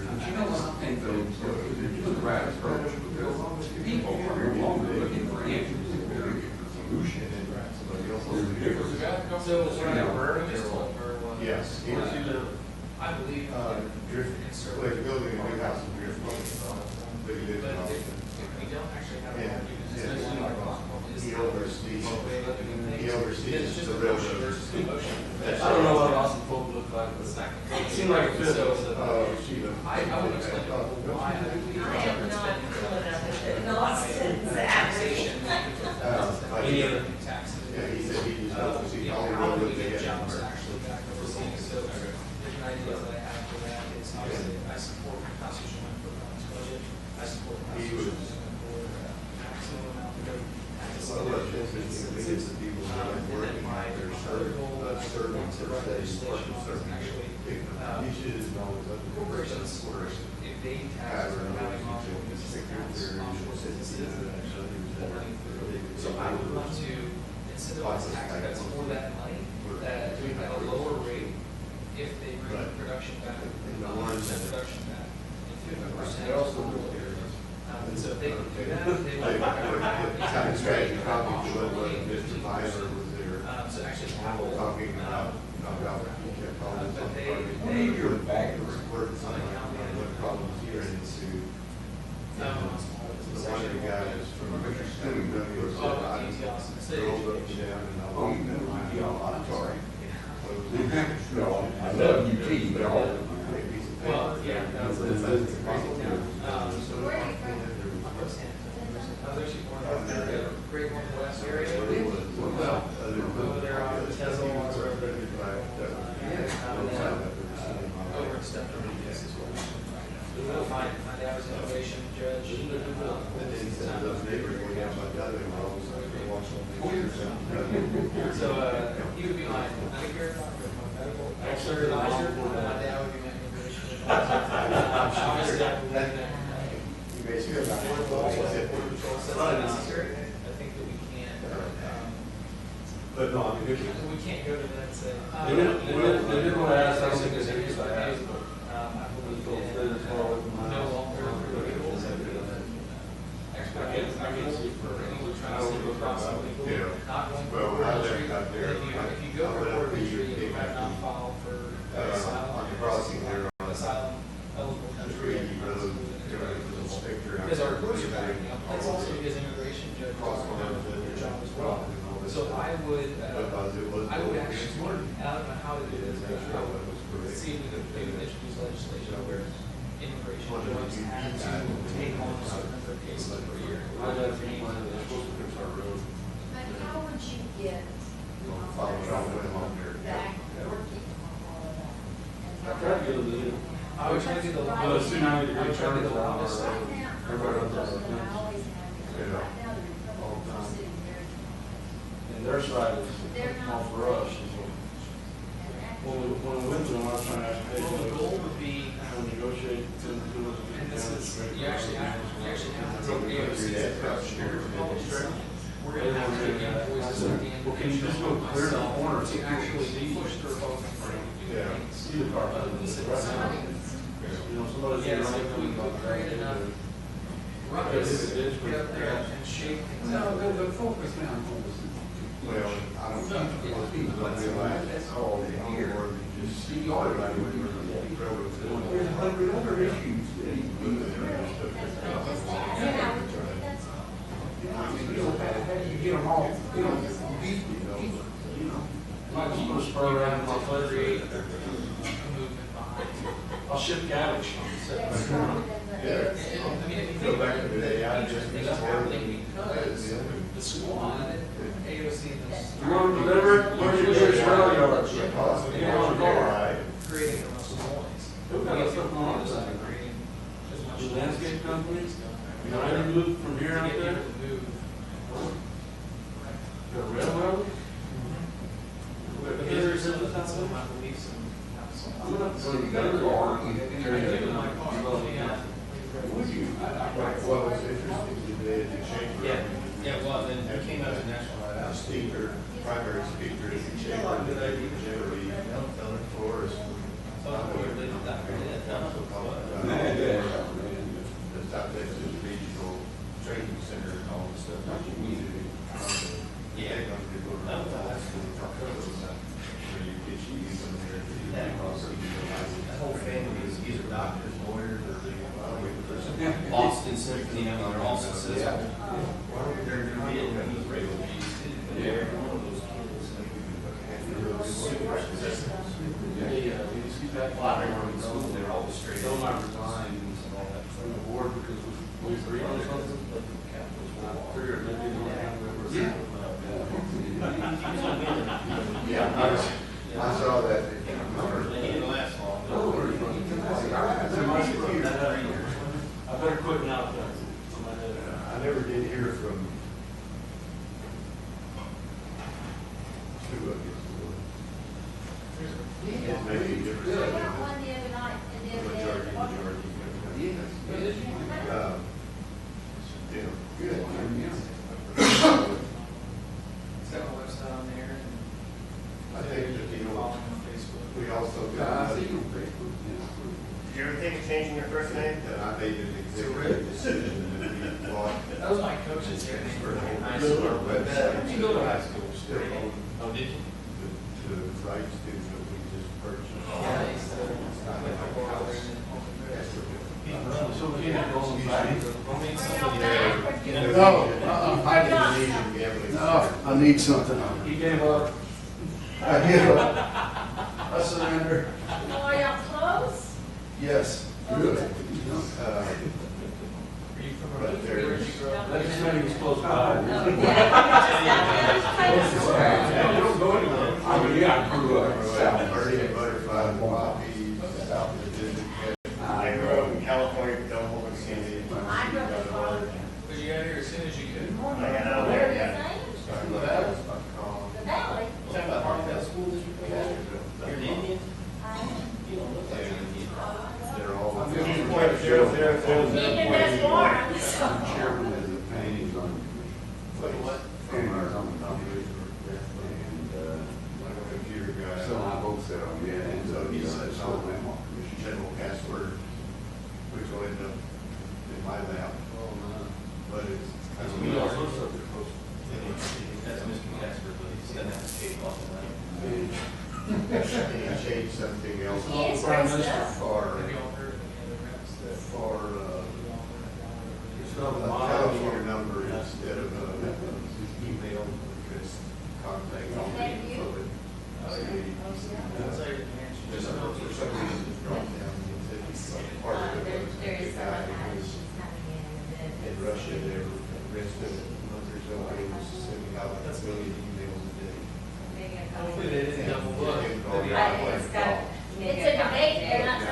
You know something, the right approach, people are no longer looking for answers, they're looking for solutions. So what I just told her was. Yes. I believe. Drift, like building a new house in Drift. But if we don't actually It's just a motion versus a motion. I don't know what Austin Folk looked like, but it seemed like a fit. I would explain why I believe I am not pulling up the nonsense. taxation. Any other taxes. Yeah, he said he just knows he only How wrote do it we get together. jobs actually back overseas? So there's an idea that I have for that is obviously I support constitutional input on this budget. I support constitutional input for maximum amount of taxes. Well, that's just, it's the people that are And then working my out there, other goal that I serving, want to write legislation on is actually he should have known that. corporations, if they tax or having offshore businesses, tax offshore businesses, so I would want to incentivize tax cuts for that money, that at a lower rate, if they bring production back, 100% production back, and 50%. And so if they could do that, they would. Kind of strategy, probably to what Mr. Visor was there. So actually, Apple. Talking about, he kept calling But something. they You're back, working something like what problems here into. The one of the guys from Michigan, who said, I just drove up and down and I walked in the line, I'm sorry. No, I love UT, but all. Well, yeah, that's Where are you from? I was actually born in the Great Northwest area. Over there on Tesla, over in Stepford, yes, as well. My dad was an immigration judge. And then he said those neighbors were down by the other road, so they watched on the. So, he would be my Medicare, my supervisor, and my dad would be my immigration advisor. Obviously, I believe that border patrol says that's necessary. I think that we can't, But no, I mean, we can't go to that and say. They didn't want to ask, I don't think there's any, I asked, but. I believe in no longer vehicles. I can see for anyone trying to see across something, not going for Well, I border lived entry. out there. If you go for border entry, you have not filed for asylum. on the crossing there on Asylum eligible country. Treaty Road, there was a little picture. Because our courts are back, that's also because immigration judges are doing their job as well. So I would actually, I don't know how to do this, but I would see if we could maybe introduce legislation where immigration judges have to take on a certain number of cases per year. But how would you get back working on all of that? I tried to get them to. I would try to do the Well, as soon as I would try to do the longest. Right now, Everybody runs out of I things. always have, right now, the Republicans are sitting there. And their side is They're not all for us. When we went to them, I was trying to ask, hey, Well, the goal would be, how to negotiate to do it. and this is, you actually have to take AOC's approach here. We're going to have to take invoices at the end. Well, can you just go clear the corner? To actually push through both for things. See the car. This is, You know, somebody's. yes, if we could create enough ruckus, get up there and shake things up. the focus now. Well, I don't think most people don't realize that's all they hear, or they just see all about it. There's 100 other issues that need to be addressed. I mean, you don't have, how do you get them all, you know, these, you know. Might just put a spur around my place. Create a movement behind. I'll ship garbage. Yeah. I mean, if you Go think back to the day, I just. things are happening because the squad, AOC, and You want to deliver it? Where's your nearest rail yard? You want to go? creating the most noise. Who got We something have on to this? design creating as much The noise landscape company? as going. You know, I move from here To out get there? people to move. The railroad? But there is some, I believe, some. So you got a car? Would you? Well, it's interesting today, the chamber. Yeah, well, then it came out as a national. Speaker, primary speaker is the chamber, generally, for us. The South Texas Regional Training Center and all the stuff that you need to do. Yeah. Where you get you from there. That whole family is either doctors, lawyers, or the Boston Symphony, I mean, they're all successful. They're going to be able to use radio keys. They're one of those kids. just transferred the whole high school website. You go to high school. Still own. Oh, did you? To rights to that we just purchased. It's not like a house. So we can't go on back. No, I didn't need him gambling. no, I need something. He gave up. I give up. I surrender. Are y'all close? Yes. Good. But there's. Legislature was close by. Don't go anywhere. I mean, yeah, I grew up south, Birdie, Butterfly, Poppies, south of the district. I grew up in California, don't hold me candy. I grew up in Florida. But you got here as soon as you could. I got out Where there, is yeah. it? Started with that, was about to call. The Valley. Is that about Hartford School District? You're an Indian? You don't look like an Indian. They're all. Indian that's born. Chairman of the paintings on. What? From our computer. And, Like a computer guy. so I both said, oh, yeah. And so he said, so general password, which will end up in my lap. But it's. That's Mr. Casper, but he's gonna have to take off of that. And change something else. He is dressed up. For, a telephone number instead of email, because contact only. For some reason, it's dropped down. It's part of it. There is The guy someone who was she's coming in Russia there, rest of the month or so, he was sending out like a billion emails a day. in. They didn't double book. It's a debate, they're not. No.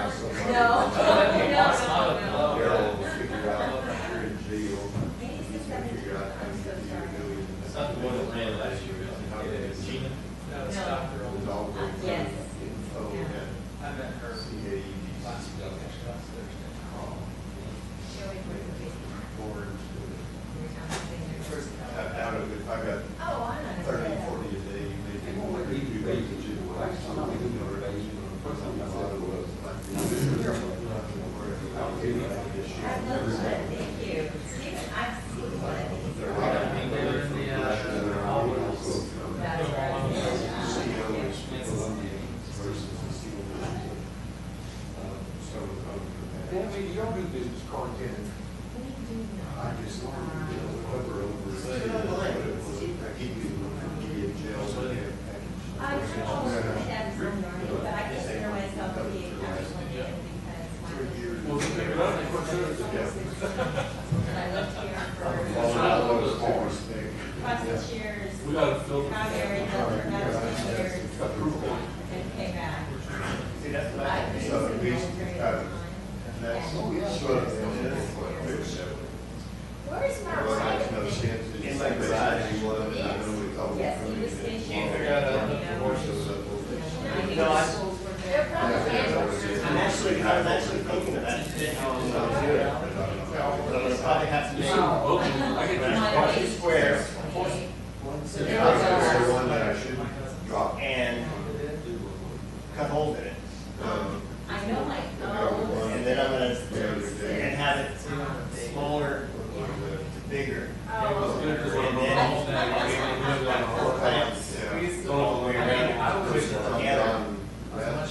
Daryl will figure out, you're in jail. He's gonna figure out how to get you a million. It's not the one that ran last year, How to get Gina. No, it's not. It was all going through Yes. info and I met her CAED. last week, actually, last Thursday. Out of, if I got Oh, I know. 30, 40 a day, maybe more. Thank you. Stephen, I've seen one. You don't do business content. I just cover over. I keep you in jail. I don't know if that's from learning, but I consider myself to be a counseling aide because Well, pick it up and put it together. I lived here for process years, We got a filter. primary health for 19 years, and came back. See, that's what I think. So at least, that's sort of. Where's my Well, wife? makes no sense. In my garage. I know we call it. Yes, he was Can't figure out No, they're probably. I'm actually thinking about it. I'm gonna probably have to make two squares. There's one that I should drop. And cut holes in it. I know my, oh. And then I'm gonna, and have it smaller to bigger. Oh. And then four clamps all the way around, push it together. I got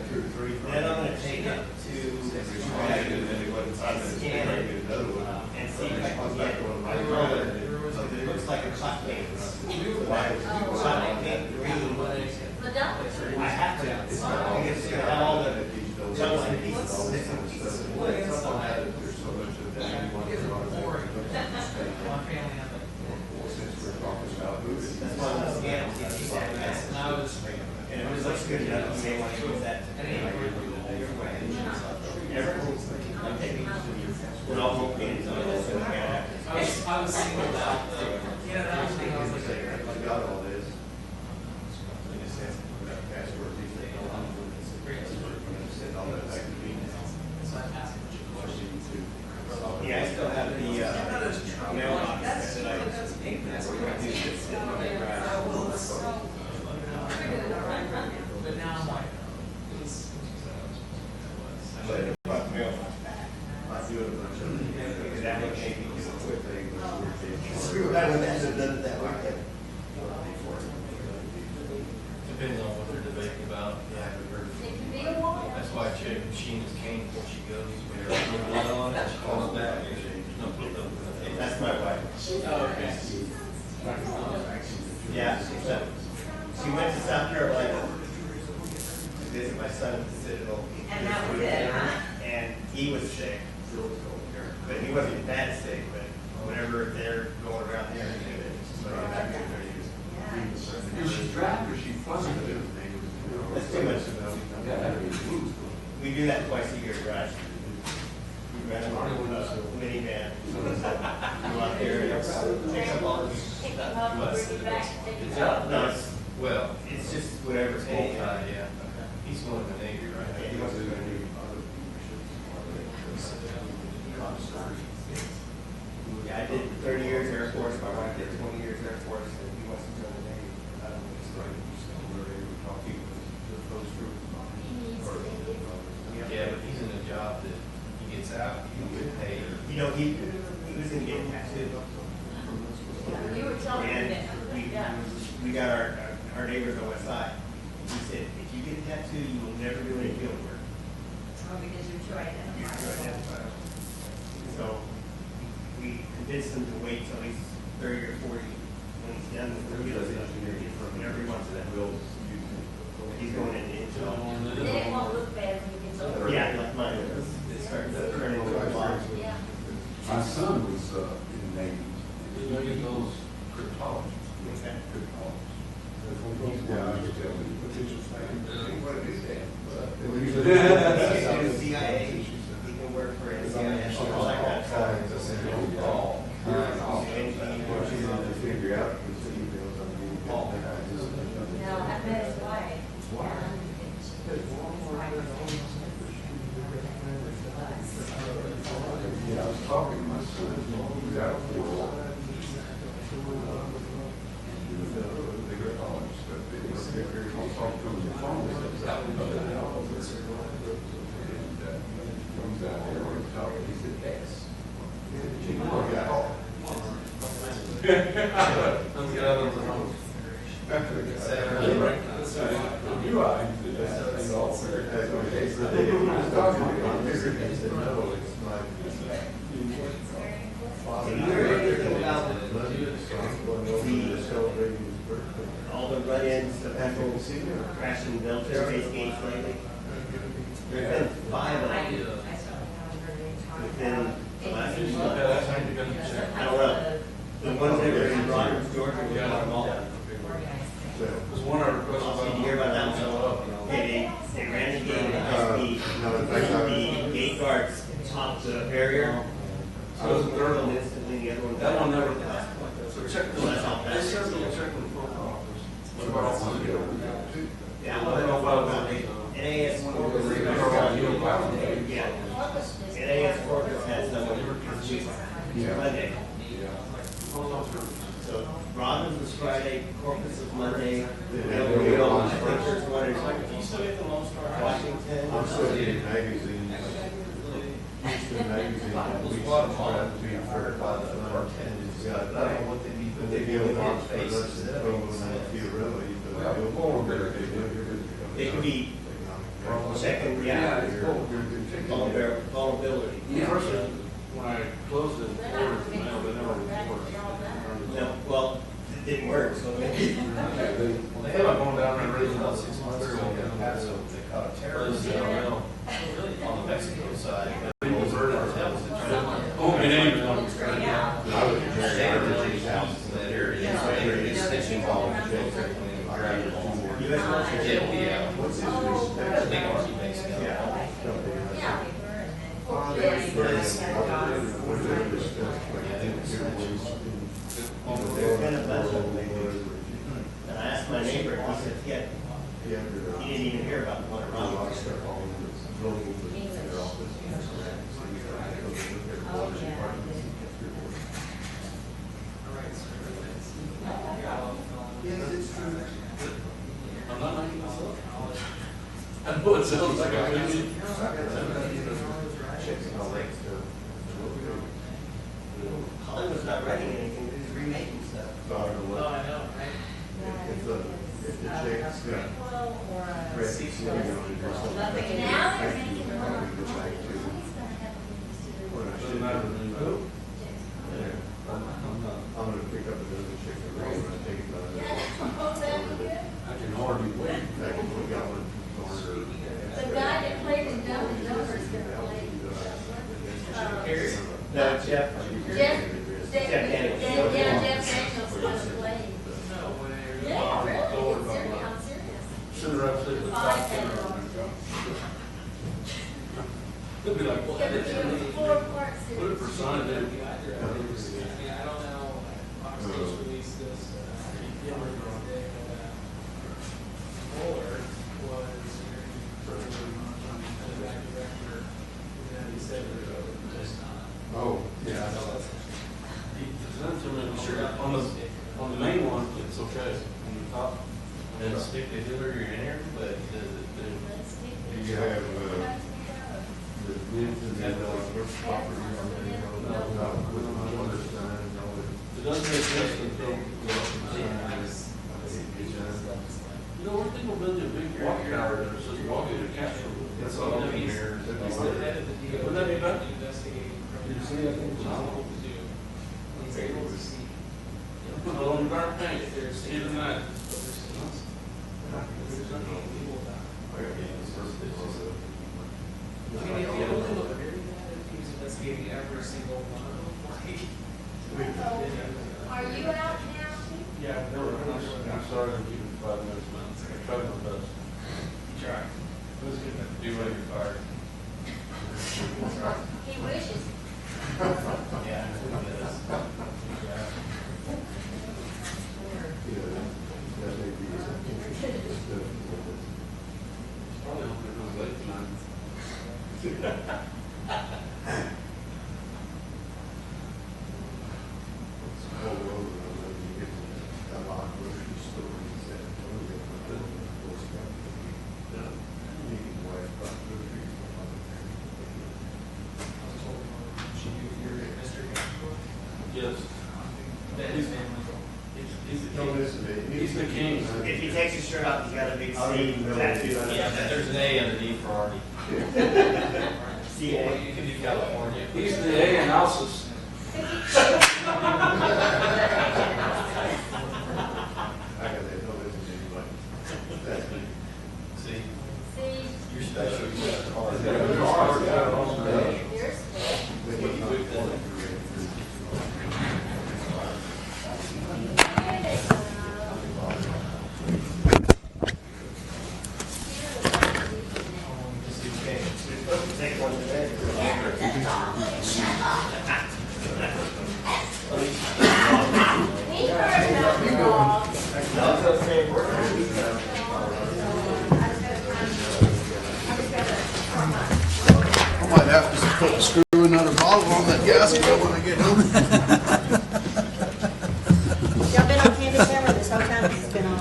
2 or 3. Then I'm gonna take it to scan it and see if I can get a roller. It looks like a clock face. So I paint green. I have to, because it's gonna have all the jump pieces, different pieces of wood. That's why I'm gonna scan it, see if that matches. And if it looks good enough, you may want to use that. Everything's, I'm taking, when all the paintings on this, and I was singled out. Yeah, that was the I got all this. I just have that password, these things, send all that back to me. yeah, I still have the, mailbox that I used to sit in my garage. But now I'm like, But mailbox back. I do it a bunch of, because that would make me do a quick thing. Everybody with that, that work there. Depends on what they're debating about. That's why Chick, she is cane before she goes. She calls back. That's my wife. Oh, okay. Yeah, so she went to South Carolina to visit my son at the Citadel. And that was it, huh? And he was sick, but he wasn't that sick, but whenever they're going around there, they do it. So I'm not good for you. Is she trapped or she flustered? That's too much to know. We do that twice a year, right? We rent a minivan, go out there and pick up all this stuff. No, it's, Well, it's just whatever's hey, full time. yeah. He's going to the Navy, right? Yeah, he wants to go to Navy. Yeah, I did 30 years Air Force, my wife did 20 years Air Force, and he wants to go to the Navy. I don't know what's going on. Yeah, but he's in a job that he gets out, he can get paid. You know, he was in getting tattooed. You were telling me And that. we got our neighbors on the west side. He said, if you get a tattoo, you will never do any field work. Oh, because you're too You're too identified. identified. So we convinced him to wait till he's 30 or 40. When he's done with the field stuff, whenever he wants that. He's going into Intel. Then it won't look bad when you get older. Yeah, like mine. It started to turn into a farm. Yeah. My son was in the Navy. You know, he goes cryptology. Okay. Yeah, I could tell you. What is that? He can do CIA. He can work for NCIS. All that kind of stuff. No, I met his wife. Yeah, I was talking to my son, he was out for I'll talk to him on the phone. Comes out there, we're talking, he said, yes. Let's get out of the home. You are. Have you heard anything about all the run-ins, the people crashing military base gates lately? There's been 5 of them within the last few months. I don't know. The ones that were in Rogers, Georgia, we got them all. Was one of our questions Did you hear about that one? They ran the gate and the gate guards popped the barrier. So it was the third one instantly, the other one. That one never. So check the last off that. They said they'll check with the phone office. What about all the Yeah, I don't know about NAS Corpus. Yeah. NAS Corpus has someone this week, Monday. So Robbins was Friday, Corpus was Monday. El Rio, I think there's one in, you still get the Lone Star, Washington? I'm still getting magazines. Houston magazine, we subscribe to for about and it's got, I don't know what they need, but they deal with our faces. It could be checking, yeah, vulnerability. When I closed it, they never reported. No, well, it didn't work, so maybe. Well, they had going down there raising about 6 months ago. They caught a terrorist on the Mexico side. Oh, my name. I was very house in that area. They're snitching all the Yeah. What's his name? Big army base down There's been a bunch of them lately. And I asked my neighbor, he said, yeah, he didn't even hear about the one around. I'm not making myself. I know it sounds like I'm making. Hollywood's not writing anything, he's remaking Now they're making more. Doesn't matter to me, though. I'm gonna pick up another chicken roll and I take it by I can hardly wait. I can put that one corner. The guy that played in Dumb and Dumber is gonna play. No, Jeff. Jeff Daniels is gonna play. Yeah, really? It's serious. I'm serious. Sooner or later, the top ten are gonna go. They'll be like, well, It's gonna be a four-part series. put it for sign there. Yeah, I don't know, Fox News released this, Mueller was the guy director, and he said just Oh, yeah. On the main one, it's okay, on the top. Then stick the delivery in here, but does it, Do you have, the bids and then, property on there? No, with my mother's sign, no. It doesn't make sense until, you know, we're thinking of building a big walk tower there, that says walk into Castroville. That's all I'm here. Wouldn't that be better? Did you see that thing? he's able to see. Put it on the dark paint, even that. I mean, it only look very bad if he's investigating every single one of them, like. Are you out now? Yeah, no, I'm sorry to keep it 5 minutes, man. I tried my best. Try. Who's gonna do when you're fired? He wishes. yeah, Probably hope it comes late tonight. Yes. He's the king. If he takes his shirt off, he's got a big C tattoo. Yeah, there's an A underneath for Artie. C-A. You can do California. He's the A analysis. See, See, you're special. You got a car. you're special. Take one today. He heard about the dog. I might have to put screw another bottle on that gasket when I get home. Y'all been on candy camera this whole time it's been on.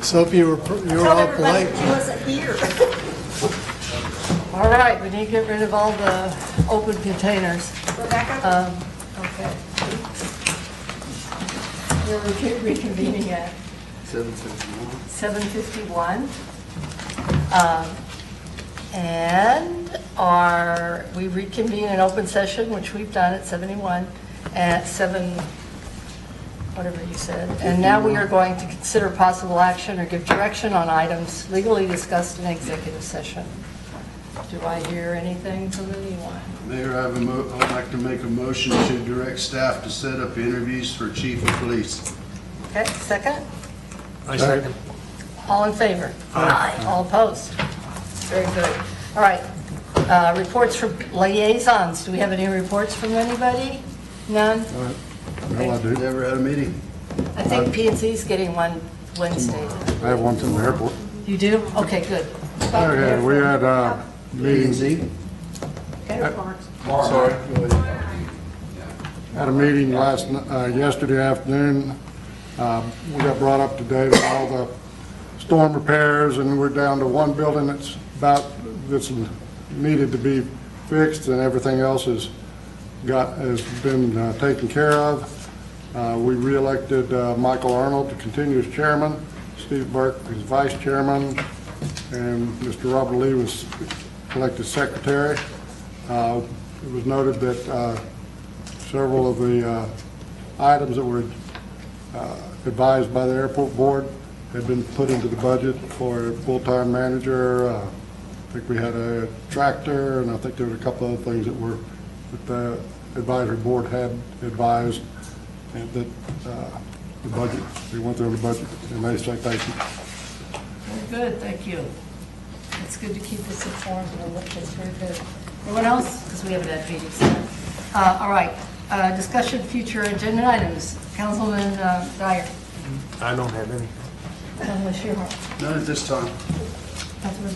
So if you were Told all everybody polite. he wasn't here. All right, we need to get rid of all the open containers. Rebecca? Okay. We're reconvening at 7:51. And we reconvene in open session, which we've done at 71, at 7, whatever you said. And now we are going to consider possible action or give direction on items legally discussed in executive session. Do I hear anything from anyone? Mayor, I'd like to make a motion to direct staff to set up interviews for chief of police. Okay, second? I second. All in favor? Aye. All opposed? Very good. All right, reports from liaisons. Do we have any reports from anybody? None? Well, I do. Never had a meeting. I think P and Z's getting one Wednesday. I have one from the airport. You do? Okay, good. Okay, we had meetings. Z? Okay. Sorry. Had a meeting yesterday afternoon. We got brought up to date on all the storm repairs, and we're down to one building that's needed to be fixed, and everything else has been taken care of. We reelected Michael Arnold to continue as chairman, Steve Burke as vice chairman, and Mr. Robert Lee was elected secretary. It was noted that several of the items that were advised by the airport board had been put into the budget for a full-time manager. I think we had a tractor, and I think there were a couple other things that the advisory board had advised, and that the budget, we went through the budget, and they say thank you. Very good, thank you. It's good to keep us informed, that's very good. Anyone else? Because we haven't had meetings yet. All right, discussion future agenda items. Councilman Dyer. I don't have any. Councilman Shearhart. None at this time. Councilman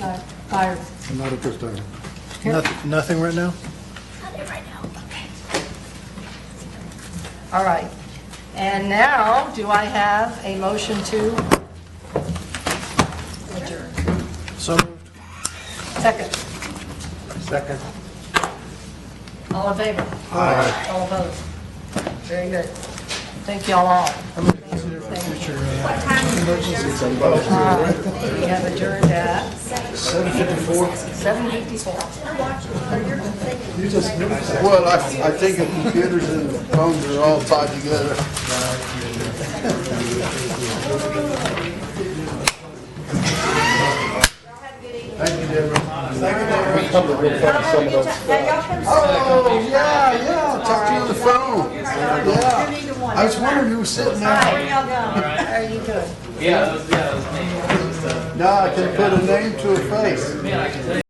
Dyer. Not at this time. Nothing right now? Nothing right now, okay. All right, and now, do I have a motion to adjourn? So moved. Second. Second. All in favor? Aye. All opposed? Very good. Thank you all. We have adjourned at 7:54. 7:54. Well, I think the computers and the phones are all tied together. Thank you, Deborah. Thank you, Deborah. Oh, yeah, I'll talk to you on the phone. Yeah. I was wondering who was sitting there. How are you doing? Now I can put a name to a face.